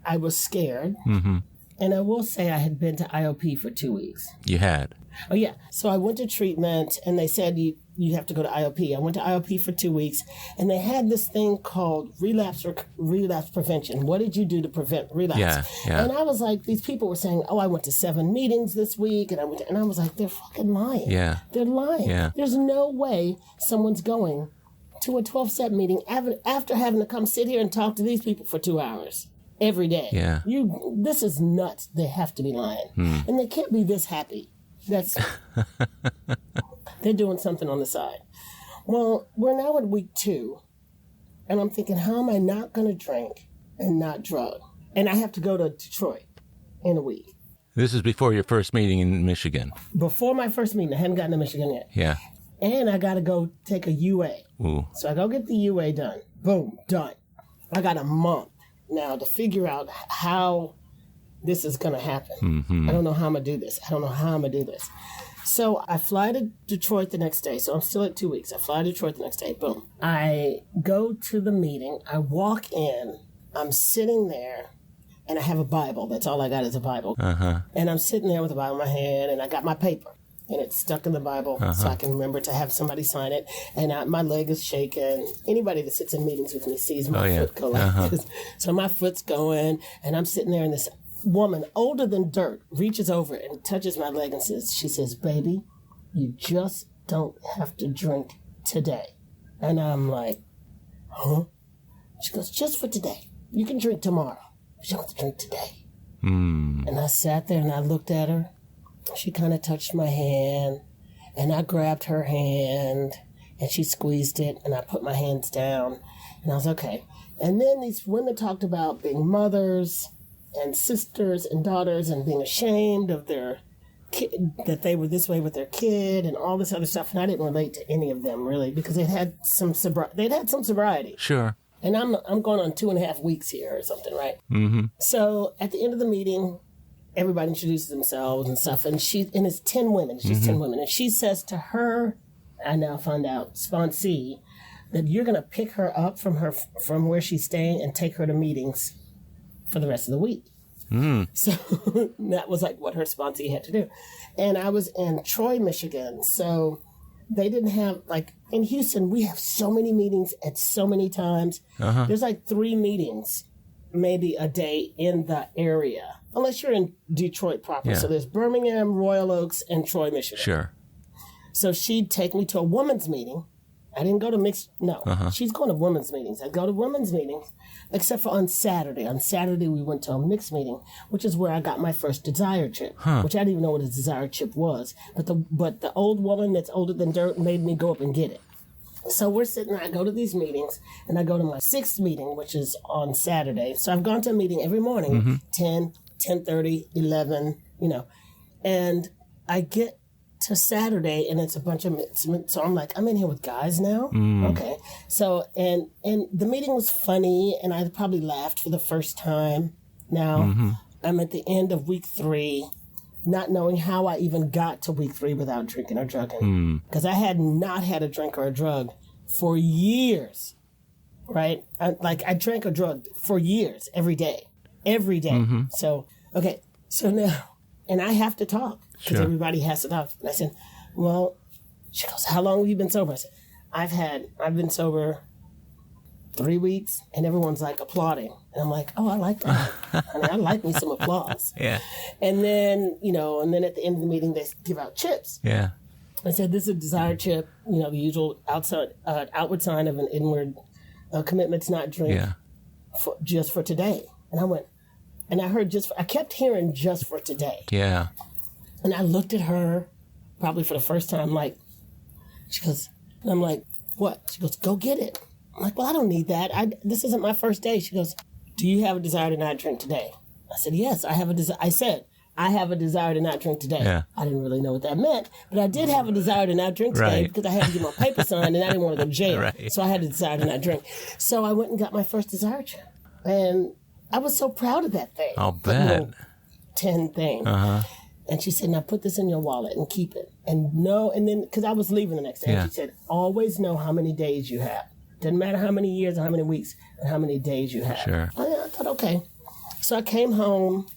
I was scared. And I will say I had been to IOP for 2 weeks. You had? Oh, yeah. So I went to treatment, and they said you have to go to IOP. I went to IOP for 2 weeks, and they had this thing called relapse prevention. What did you do to prevent relapse? Yeah. And I was like, these people were saying, I went to 7 meetings this week, and I was like, they're fucking lying. Yeah. They're lying. Yeah. There's no way someone's going to a 12-step meeting after having to come sit here and talk to these people for 2 hours every day. Yeah. This is nuts. They have to be lying. And they can't be this happy. They're doing something on the side. Well, we're now at week 2, and I'm thinking, how am I not going to drink and not drug? And I have to go to Detroit in a week. This is before your first meeting in Michigan. Before my first meeting. I hadn't gotten to Michigan yet. Yeah. And I got to go take a UA. Ooh. So I go get the UA done. Boom, done. I got a month now to figure out how this is going to happen. I don't know how I'm going to do this. So I fly to Detroit the next day. So I'm still at 2 weeks. I fly to Detroit the next day. Boom. I go to the meeting. I walk in. I'm sitting there, and I have a Bible. That's all I got is a Bible. And I'm sitting there with the Bible in my hand, and I got my paper. And it's stuck in the Bible, so I can remember to have somebody sign it. And my leg is shaking. Anybody that sits in meetings with me sees my foot go like this. So my foot's going, and I'm sitting there, and this woman, older than dirt, reaches over and touches my leg and she says, baby, you just don't have to drink today. And I'm like, huh? She goes, just for today. You can drink tomorrow, but you don't have to drink today. And I sat there and I looked at her. She kind of touched my hand, and I grabbed her hand, and she squeezed it, and I put my hands down, and I was okay. And then these women talked about being mothers and sisters and daughters and being ashamed of their kid, that they were this way with their kid and all this other stuff. And I didn't relate to any of them really, because they'd had some sobriety. Sure. And I'm going on 2.5 weeks here or something, right? So at the end of the meeting, everybody introduces themselves and stuff. And it's 10 women. It's just 10 women. And she says to her, I now find out, sponsee, that you're going to pick her up from where she's staying and take her to meetings for the rest of the week. So that was like what her sponsee had to do. And I was in Troy, Michigan. So they didn't have, like, in Houston, we have so many meetings at so many times. There's like 3 meetings, maybe a day in the area, unless you're in Detroit proper. Yeah. So there's Birmingham, Royal Oaks, and Troy, Michigan. Sure. So she'd take me to a women's meeting. I didn't go to mixed, no. She's going to women's meetings. I go to women's meetings, except for on Saturday. On Saturday, we went to a mixed meeting, which is where I got my first desire chip, which I didn't even know what a desire chip was. But the old woman that's older than dirt made me go up and get it. So we're sitting there, I go to these meetings, and I go to my 6th meeting, which is on Saturday. So I've gone to a meeting every morning, 10, 10:30, 11, and I get to Saturday, and it's a bunch of, so I'm like, I'm in here with guys now? Okay. So, and the meeting was funny, and I probably laughed for the first time. Now, I'm at the end of week 3, not knowing how I even got to week 3 without drinking or drugging. Because I had not had a drink or a drug for years, right? I drank or drugged for years, every day. So, okay, so now, and I have to talk because everybody has to talk. And I said, well, she goes, how long have you been sober? I said, I've been sober 3 weeks, and everyone's like applauding. And I'm like, oh, I like that. I like me some applause. Yeah. And then, at the end of the meeting, they give out chips. Yeah. I said, this is a desire chip, the usual outward sign of an inward commitment to not drink just for today. And I went, and I heard I kept hearing just for today. Yeah. And I looked at her probably for the first time, like, she goes, and I'm like, what? She goes, go get it. I'm like, well, I don't need that. This isn't my first day. She goes, do you have a desire to not drink today? I said, yes, I have a desire. I said, I have a desire to not drink today. Yeah. I didn't really know what that meant, but I did have a desire to not drink today because I had to get my paper signed and I didn't want to go to jail. Right. So I had a desire to not drink. So I went and got my first desire chip. And I was so proud of that thing. I'll bet. 10 thing. And she said, now put this in your wallet and keep it. And then, because I was leaving the next day, and she said, always know how many days you have. Doesn't matter how many years or how many weeks and how many days you have. Sure. I thought, okay. So I came home,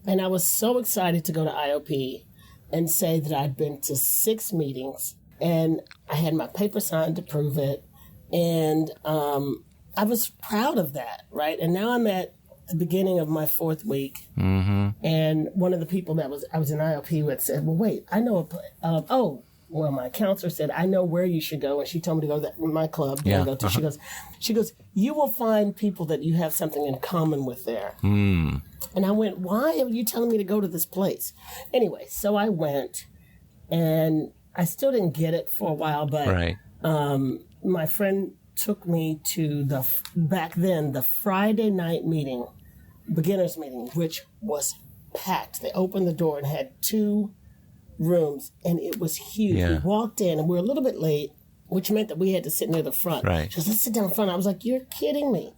and I was so excited to go to IOP and say that I'd been to 6 meetings, and I had my paper signed to prove it. And I was proud of that, right? And now I'm at the beginning of my 4th week. And one of the people that I was in IOP with said, well, wait, I know my counselor said, I know where you should go. And she told me to go to my club. I go to. She goes, you will find people that you have something in common with there. And I went, why are you telling me to go to this place? Anyway, so I went, and I still didn't get it for a while, but my friend took me to back then, the Friday night meeting, beginners meeting, which was packed. They opened the door and had 2 rooms, and it was huge. We walked in, and we were a little bit late, which meant that we had to sit near the front. She goes, let's sit down front. I was like, you're kidding me.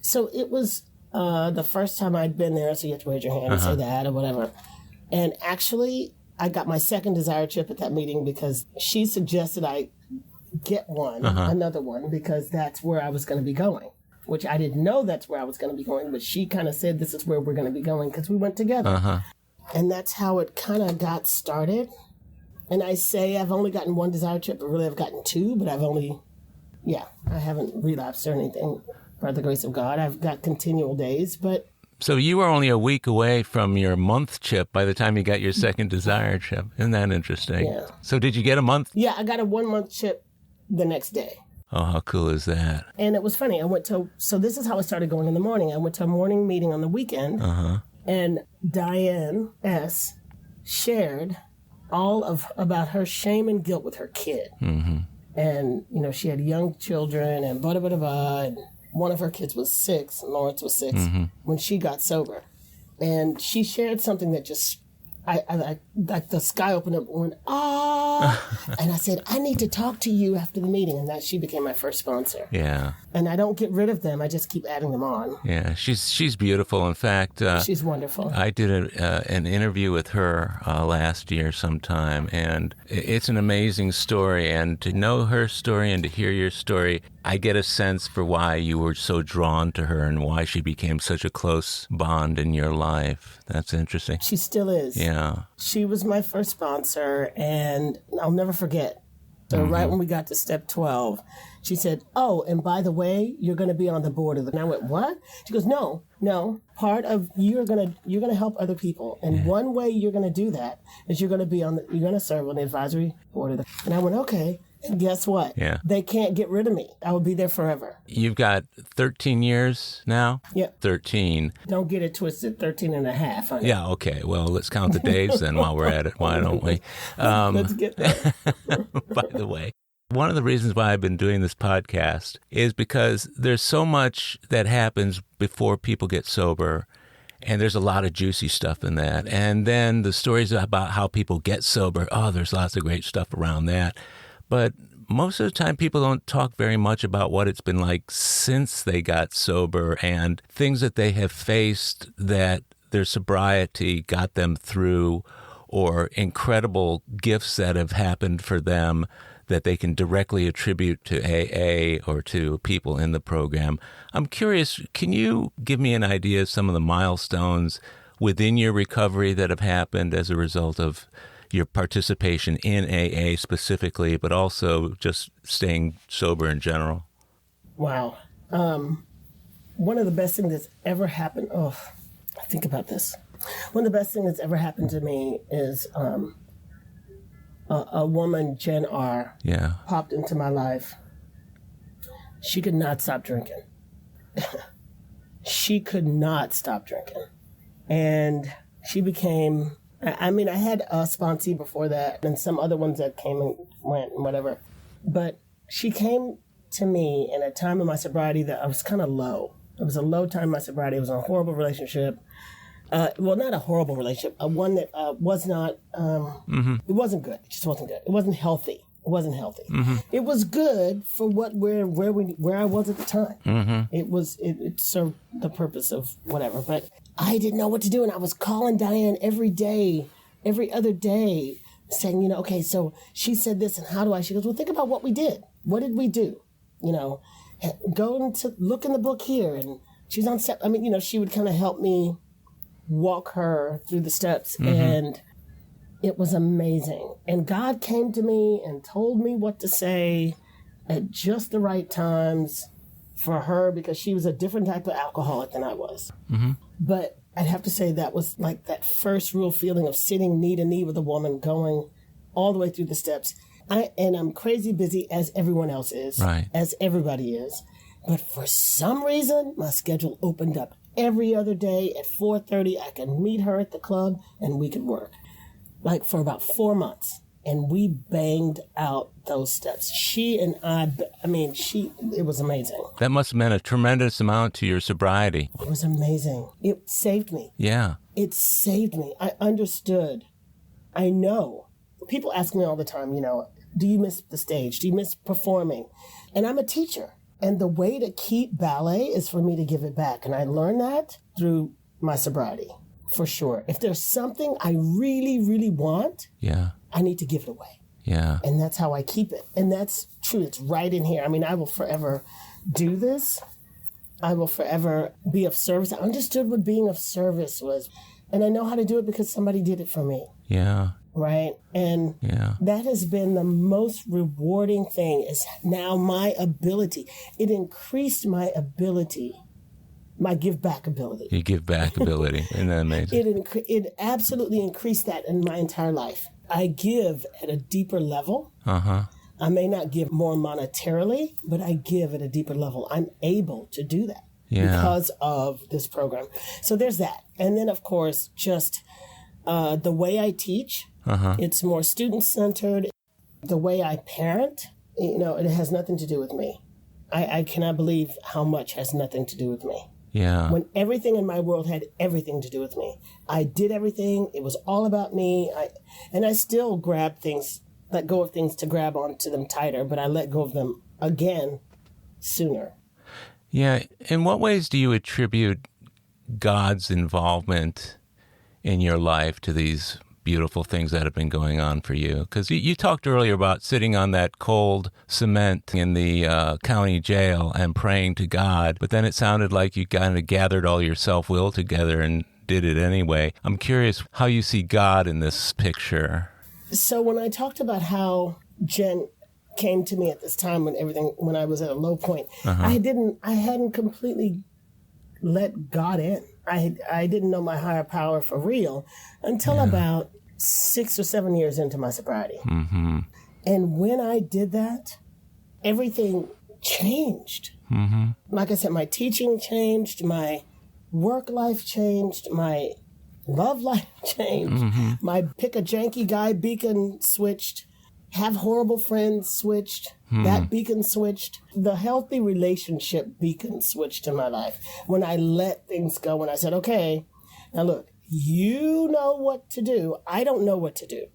So it was the first time I'd been there, so you have to raise your hand and say that or whatever. And actually, I got my second desire chip at that meeting because she suggested I get one, another one, because that's where I was going to be going, which I didn't know that's where I was going to be going, but she kind of said this is where we're going to be going because we went together. And that's how it kind of got started. And I say I've only gotten 1 desire chip, but really I've gotten 2, but I haven't relapsed or anything, by the grace of God. I've got continual days, but... So you were only a week away from your month chip by the time you got your second desire chip. Isn't that interesting? Yeah. So did you get a month? Yeah, I got a 1-month chip the next day. Oh, how cool is that? And it was funny. So this is how I started going in the morning. I went to a morning meeting on the weekend, and Diane S. shared about her shame and guilt with her kid. And, she had young children and and one of her kids was 6, Lawrence was 6, when she got sober. And she shared something that just I like the sky opened up and went, ah. And I said, I need to talk to you after the meeting. And that she became my first sponsor. Yeah. And I don't get rid of them. I just keep adding them on. Yeah, she's beautiful. In fact, she's wonderful. I did an interview with her last year sometime, and it's an amazing story. And to know her story and to hear your story, I get a sense for why you were so drawn to her and why she became such a close bond in your life. That's interesting. She still is. Yeah. She was my first sponsor, and I'll never forget. So right when we got to step 12, she said, oh, and by the way, you're going to be on the board of the... And I went, what? She goes, no. Part of you're going to help other people. And one way you're going to do that is you're going to serve on the advisory board of the... And I went, okay. And guess what? Yeah. They can't get rid of me. I will be there forever. You've got 13 years now? Yep. 13. Don't get it twisted, 13 and a half. Honey. Yeah, okay. Well, let's count the days then while we're at it. Why don't we? Let's get there. By the way, one of the reasons why I've been doing this podcast is because there's so much that happens before people get sober. And there's a lot of juicy stuff in that. And then the stories about how people get sober, there's lots of great stuff around that. But most of the time, people don't talk very much about what it's been like since they got sober and things that they have faced that their sobriety got them through, or incredible gifts that have happened for them that they can directly attribute to AA or to people in the program. I'm curious, can you give me an idea of some of the milestones within your recovery that have happened as a result of your participation in AA specifically, but also just staying sober in general? Wow. One of the best things that's ever happened, I think about this. One of the best things that's ever happened to me is a woman, Jen R., popped into my life. She could not stop drinking. She could not stop drinking. And she became... I mean, I had a sponsee before that and some other ones that came and went and whatever. But she came to me in a time of my sobriety that I was kind of low. It was a low time in my sobriety. It was a horrible relationship. Well, not a horrible relationship. One that was not, it wasn't good. It just wasn't good. It wasn't healthy. It was good for where I was at the time. It served the purpose of whatever, but I didn't know what to do. And I was calling Diane every other day, saying, okay, so she said this and how do I? She goes, well, think about what we did. What did we do? Go to look in the book here. And she's on step. I mean, she would kind of help me walk her through the steps. And it was amazing. And God came to me and told me what to say at just the right times for her, because she was a different type of alcoholic than I was. But I'd have to say that was like that first real feeling of sitting knee to knee with a woman, going all the way through the steps. I'm crazy busy, as everyone else is, right, as everybody is. But for some reason, my schedule opened up every other day at 4:30. I could meet her at the club and we could work. Like for about 4 months. And we banged out those steps. She and it was amazing. That must have meant a tremendous amount to your sobriety. It was amazing. It saved me. Yeah. It saved me. I understood. I know. People ask me all the time, do you miss the stage? Do you miss performing? And I'm a teacher. And the way to keep ballet is for me to give it back. And I learned that through my sobriety, for sure. If there's something I really, really want, I need to give it away. Yeah. And that's how I keep it. And that's true. It's right in here. I mean, I will forever do this. I will forever be of service. I understood what being of service was. And I know how to do it because somebody did it for me. Yeah. Right? And that has been the most rewarding thing, is now my ability. It increased my ability, my give back ability. Your give back ability. Isn't that amazing? It absolutely increased that in my entire life. I give at a deeper level. I may not give more monetarily, but I give at a deeper level. I'm able to do that because of this program. So there's that. And then, of course, just the way I teach, it's more student-centered. The way I parent, it has nothing to do with me. I cannot believe how much has nothing to do with me. Yeah. When everything in my world had everything to do with me. I did everything. It was all about me. I still grab things, let go of things to grab onto them tighter, but I let go of them again sooner. Yeah. In what ways do you attribute God's involvement in your life to these beautiful things that have been going on for you? Because you talked earlier about sitting on that cold cement in the county jail and praying to God, but then it sounded like you kind of gathered all your self-will together and did it anyway. I'm curious how you see God in this picture. So when I talked about how Jen came to me at this time when I was at a low point, I hadn't completely let God in. I didn't know my higher power for real until about 6 or 7 years into my sobriety. Mm-hmm. And when I did that, everything changed. Mm-hmm. Like I said, my teaching changed, my work life changed, my love life changed, my pick a janky guy beacon switched, have horrible friends switched, that beacon switched, the healthy relationship beacon switched in my life. When I let things go, when I said, okay, now look, you know what to do. I don't know what to do.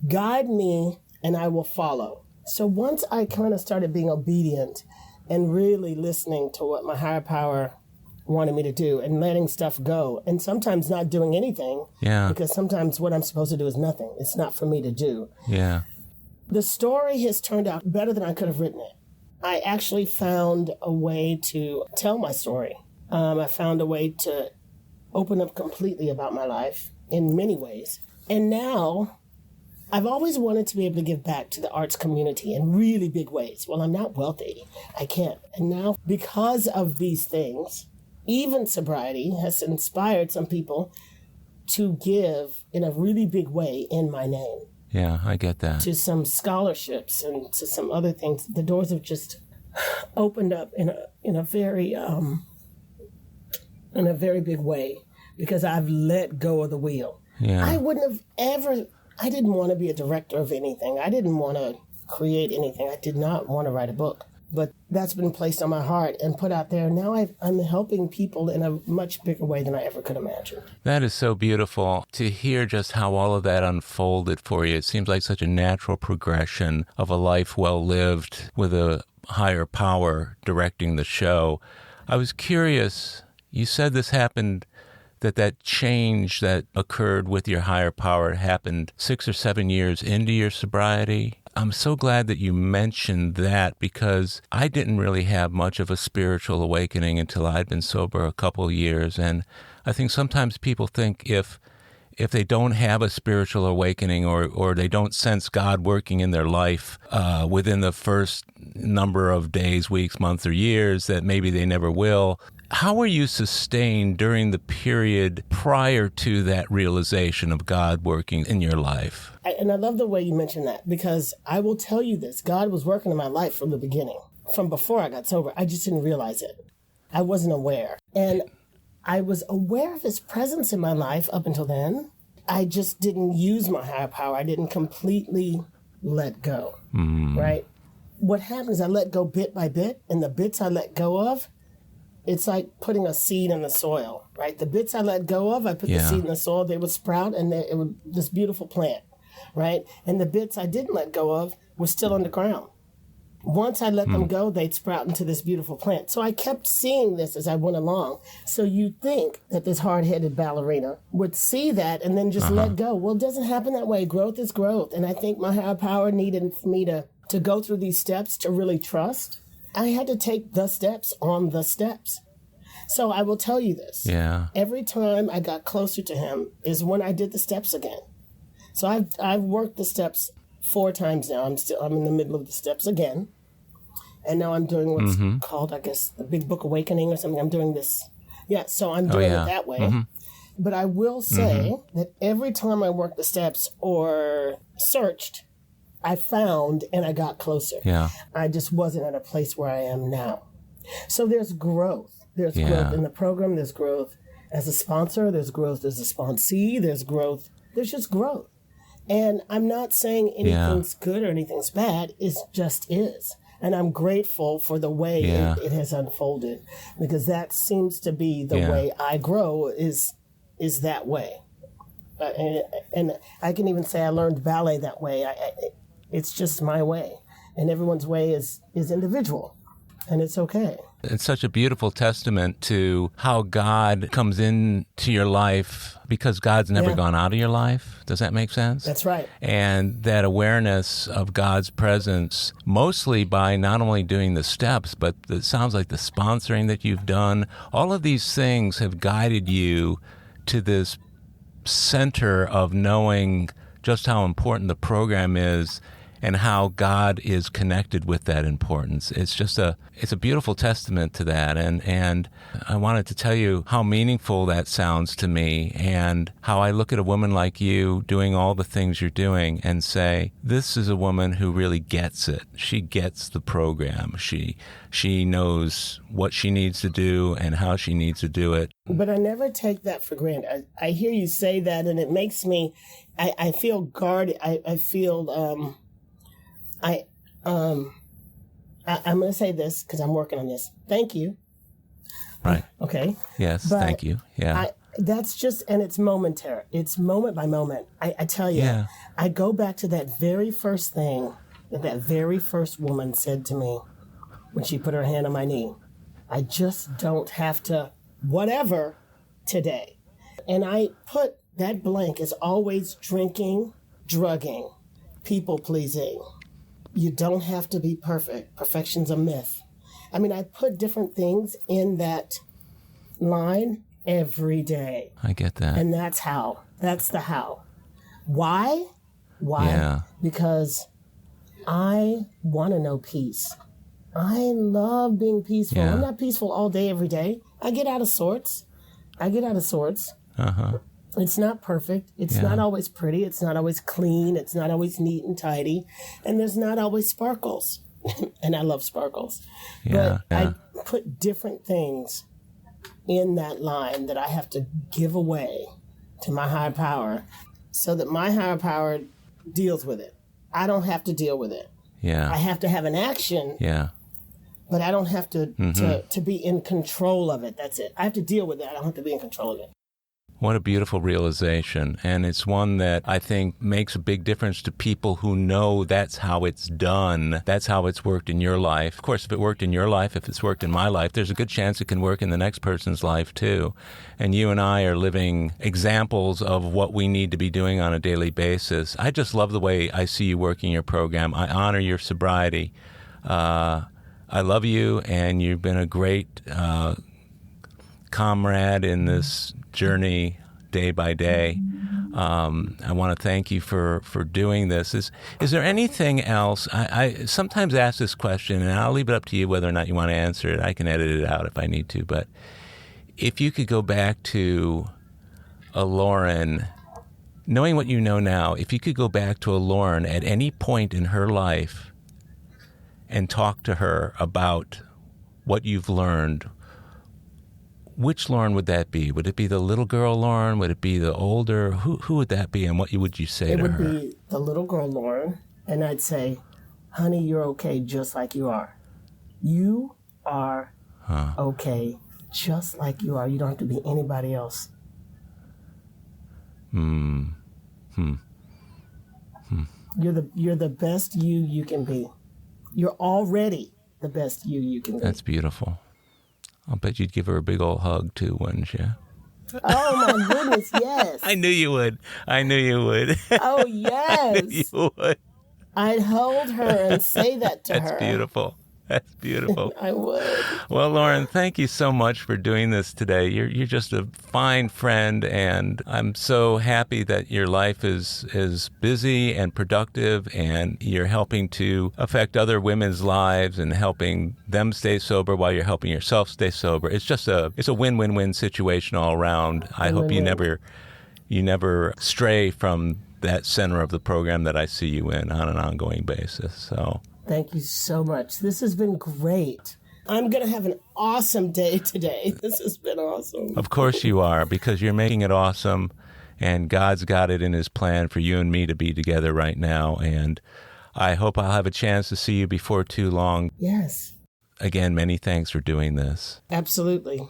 Guide me and I will follow. So once I kind of started being obedient and really listening to what my higher power wanted me to do and letting stuff go and sometimes not doing anything, because sometimes what I'm supposed to do is nothing. It's not for me to do. Yeah. The story has turned out better than I could have written it. I actually found a way to tell my story. I found a way to open up completely about my life in many ways. And now I've always wanted to be able to give back to the arts community in really big ways. Well, I'm not wealthy. I can't. And now because of these things, even sobriety has inspired some people to give in a really big way in my name. Yeah, I get that. To some scholarships and to some other things. The doors have just opened up in a very big way because I've let go of the wheel. Yeah. I didn't want to be a director of anything. I didn't want to create anything. I did not want to write a book. But that's been placed on my heart and put out there. Now I'm helping people in a much bigger way than I ever could imagine. That is so beautiful to hear just how all of that unfolded for you. It seems like such a natural progression of a life well lived with a higher power directing the show. I was curious, you said this happened, that change that occurred with your higher power happened 6 or 7 years into your sobriety. I'm so glad that you mentioned that because I didn't really have much of a spiritual awakening until I'd been sober a couple of years. And I think sometimes people think if they don't have a spiritual awakening or they don't sense God working in their life within the first number of days, weeks, months, or years, that maybe they never will. How were you sustained during the period prior to that realization of God working in your life? And I love the way you mentioned that because I will tell you this. God was working in my life from the beginning, from before I got sober. I just didn't realize it. I wasn't aware. And I was aware of his presence in my life up until then. I just didn't use my higher power. I didn't completely let go, right? What happened is I let go bit by bit, and the bits I let go of, it's like putting a seed in the soil, right? The bits I let go of, I put the seed in the soil, they would sprout, and it would this beautiful plant, right? And the bits I didn't let go of were still on the ground. Once I let them go, they'd sprout into this beautiful plant. So I kept seeing this as I went along. So you'd think that this hard-headed ballerina would see that and then just let go. Well, it doesn't happen that way. Growth is growth. And I think my higher power needed me to go through these steps to really trust. I had to take the steps on the steps. So I will tell you this. Yeah. Every time I got closer to him is when I did the steps again. So I've worked the steps 4 times now. I'm in the middle of the steps again. And now I'm doing what's called, I guess, the Big Book Awakening or something. I'm doing this. Yeah, so I'm doing it that way. But I will say that every time I worked the steps or searched, I found and I got closer. Yeah. I just wasn't at a place where I am now. So there's growth. There's growth in the program. There's growth as a sponsor. There's growth as a sponsee. There's growth. There's just growth. And I'm not saying anything's good or anything's bad. It just is. And I'm grateful for the way Yeah. it has unfolded, because that seems to be the Yeah. way I grow is that way. And I can even say I learned ballet that way. It's just my way. And everyone's way is individual. And it's okay. It's such a beautiful testament to how God comes into your life, because God's never Yeah. gone out of your life. Does that make sense? That's right. And that awareness of God's presence, mostly by not only doing the steps, but it sounds like the sponsoring that you've done. All of these things have guided you to this center of knowing just how important the program is and how God is connected with that importance. It's a beautiful testament to that. And I wanted to tell you how meaningful that sounds to me, and how I look at a woman like you doing all the things you're doing and say, this is a woman who really gets it. She gets the program. She knows what she needs to do and how she needs to do it. But I never take that for granted. I hear you say that, and it makes me, I feel guarded. I feel, I'm going to say this because I'm working on this. Thank you. Right. Okay. Yes. But thank you. Yeah. That's just, and it's momentary. It's moment by moment. I tell you, Yeah. I go back to that very first thing that that very first woman said to me when she put her hand on my knee. I just don't have to whatever today. And I put that blank as always drinking, drugging, people pleasing. You don't have to be perfect. Perfection's a myth. I mean, I put different things in that line every day. I get that. And that's how. That's the how. Why? Yeah. Because I want to know peace. I love being peaceful. Yeah. I'm not peaceful all day, every day. I get out of sorts. Uh-huh. It's not perfect. It's Yeah. not always pretty. It's not always clean. It's not always neat and tidy. And there's not always sparkles. And I love sparkles. Yeah. But Yeah. I put different things in that line that I have to give away to my higher power so that my higher power deals with it. I don't have to deal with it. Yeah. I have to have an action, Yeah. but I don't have to be in control of it. That's it. I have to deal with it. I don't have to be in control of it. What a beautiful realization. And it's one that I think makes a big difference to people who know that's how it's done. That's how it's worked in your life. Of course, if it worked in your life, if it's worked in my life, there's a good chance it can work in the next person's life too. And you and I are living examples of what we need to be doing on a daily basis. I just love the way I see you working your program. I honor your sobriety. I love you, and you've been a great comrade in this journey day by day. I want to thank you for doing this. Is there anything else? I sometimes ask this question, and I'll leave it up to you whether or not you want to answer it. I can edit it out if I need to. But if you could go back to a Lauren, knowing what you know now, if you could go back to a Lauren at any point in her life and talk to her about what you've learned, which Lauren would that be? Would it be the little girl Lauren? Would it be the older? Who would that be, and what would you say to her? It would be the little girl Lauren, and I'd say, honey, you're okay just like you are. You are okay just like you are. You don't have to be anybody else. You're the best you can be. You're already the best you can be. That's beautiful. I'll bet you'd give her a big old hug too, wouldn't you? Oh my goodness, yes. I knew you would. Oh yes. You would. I'd hold her and say that to her. That's beautiful. That's beautiful. I would. Well, Lauren, thank you so much for doing this today. You're just a fine friend, and I'm so happy that your life is busy and productive, and you're helping to affect other women's lives and helping them stay sober while you're helping yourself stay sober. It's just it's a win-win-win situation all around. I hope you never stray from that center of the program that I see you in on an ongoing basis. So. Thank you so much. This has been great. I'm going to have an awesome day today. This has been awesome. Of course you are, because you're making it awesome, and God's got it in his plan for you and me to be together right now. And I hope I'll have a chance to see you before too long. Yes. Again, many thanks for doing this. Absolutely.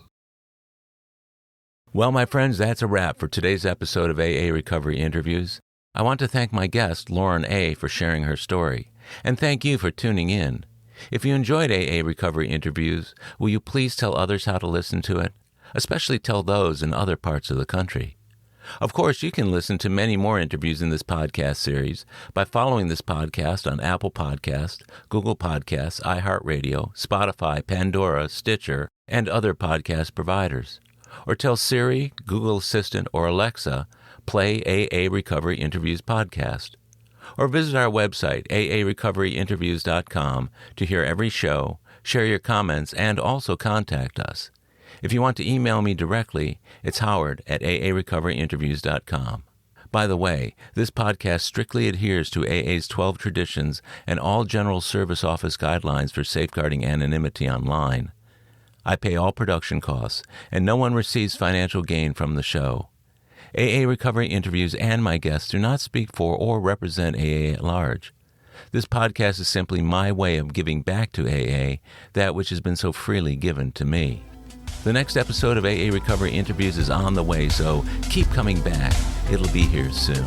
Well, my friends, that's a wrap for today's episode of AA Recovery Interviews. I want to thank my guest, Lauren A., for sharing her story. And thank you for tuning in. If you enjoyed AA Recovery Interviews, will you please tell others how to listen to it? Especially tell those in other parts of the country. Of course, you can listen to many more interviews in this podcast series by following this podcast on Apple Podcasts, Google Podcasts, iHeartRadio, Spotify, Pandora, Stitcher, and other podcast providers. Or tell Siri, Google Assistant, or Alexa, play AA Recovery Interviews podcast. Or visit our website, aarecoveryinterviews.com, to hear every show, share your comments, and also contact us. If you want to email me directly, it's howard@aarecoveryinterviews.com. By the way, this podcast strictly adheres to AA's 12 traditions and all General Service Office guidelines for safeguarding anonymity online. I pay all production costs, and no one receives financial gain from the show. AA Recovery Interviews and my guests do not speak for or represent AA at large. This podcast is simply my way of giving back to AA that which has been so freely given to me. The next episode of AA Recovery Interviews is on the way, so keep coming back. It'll be here soon.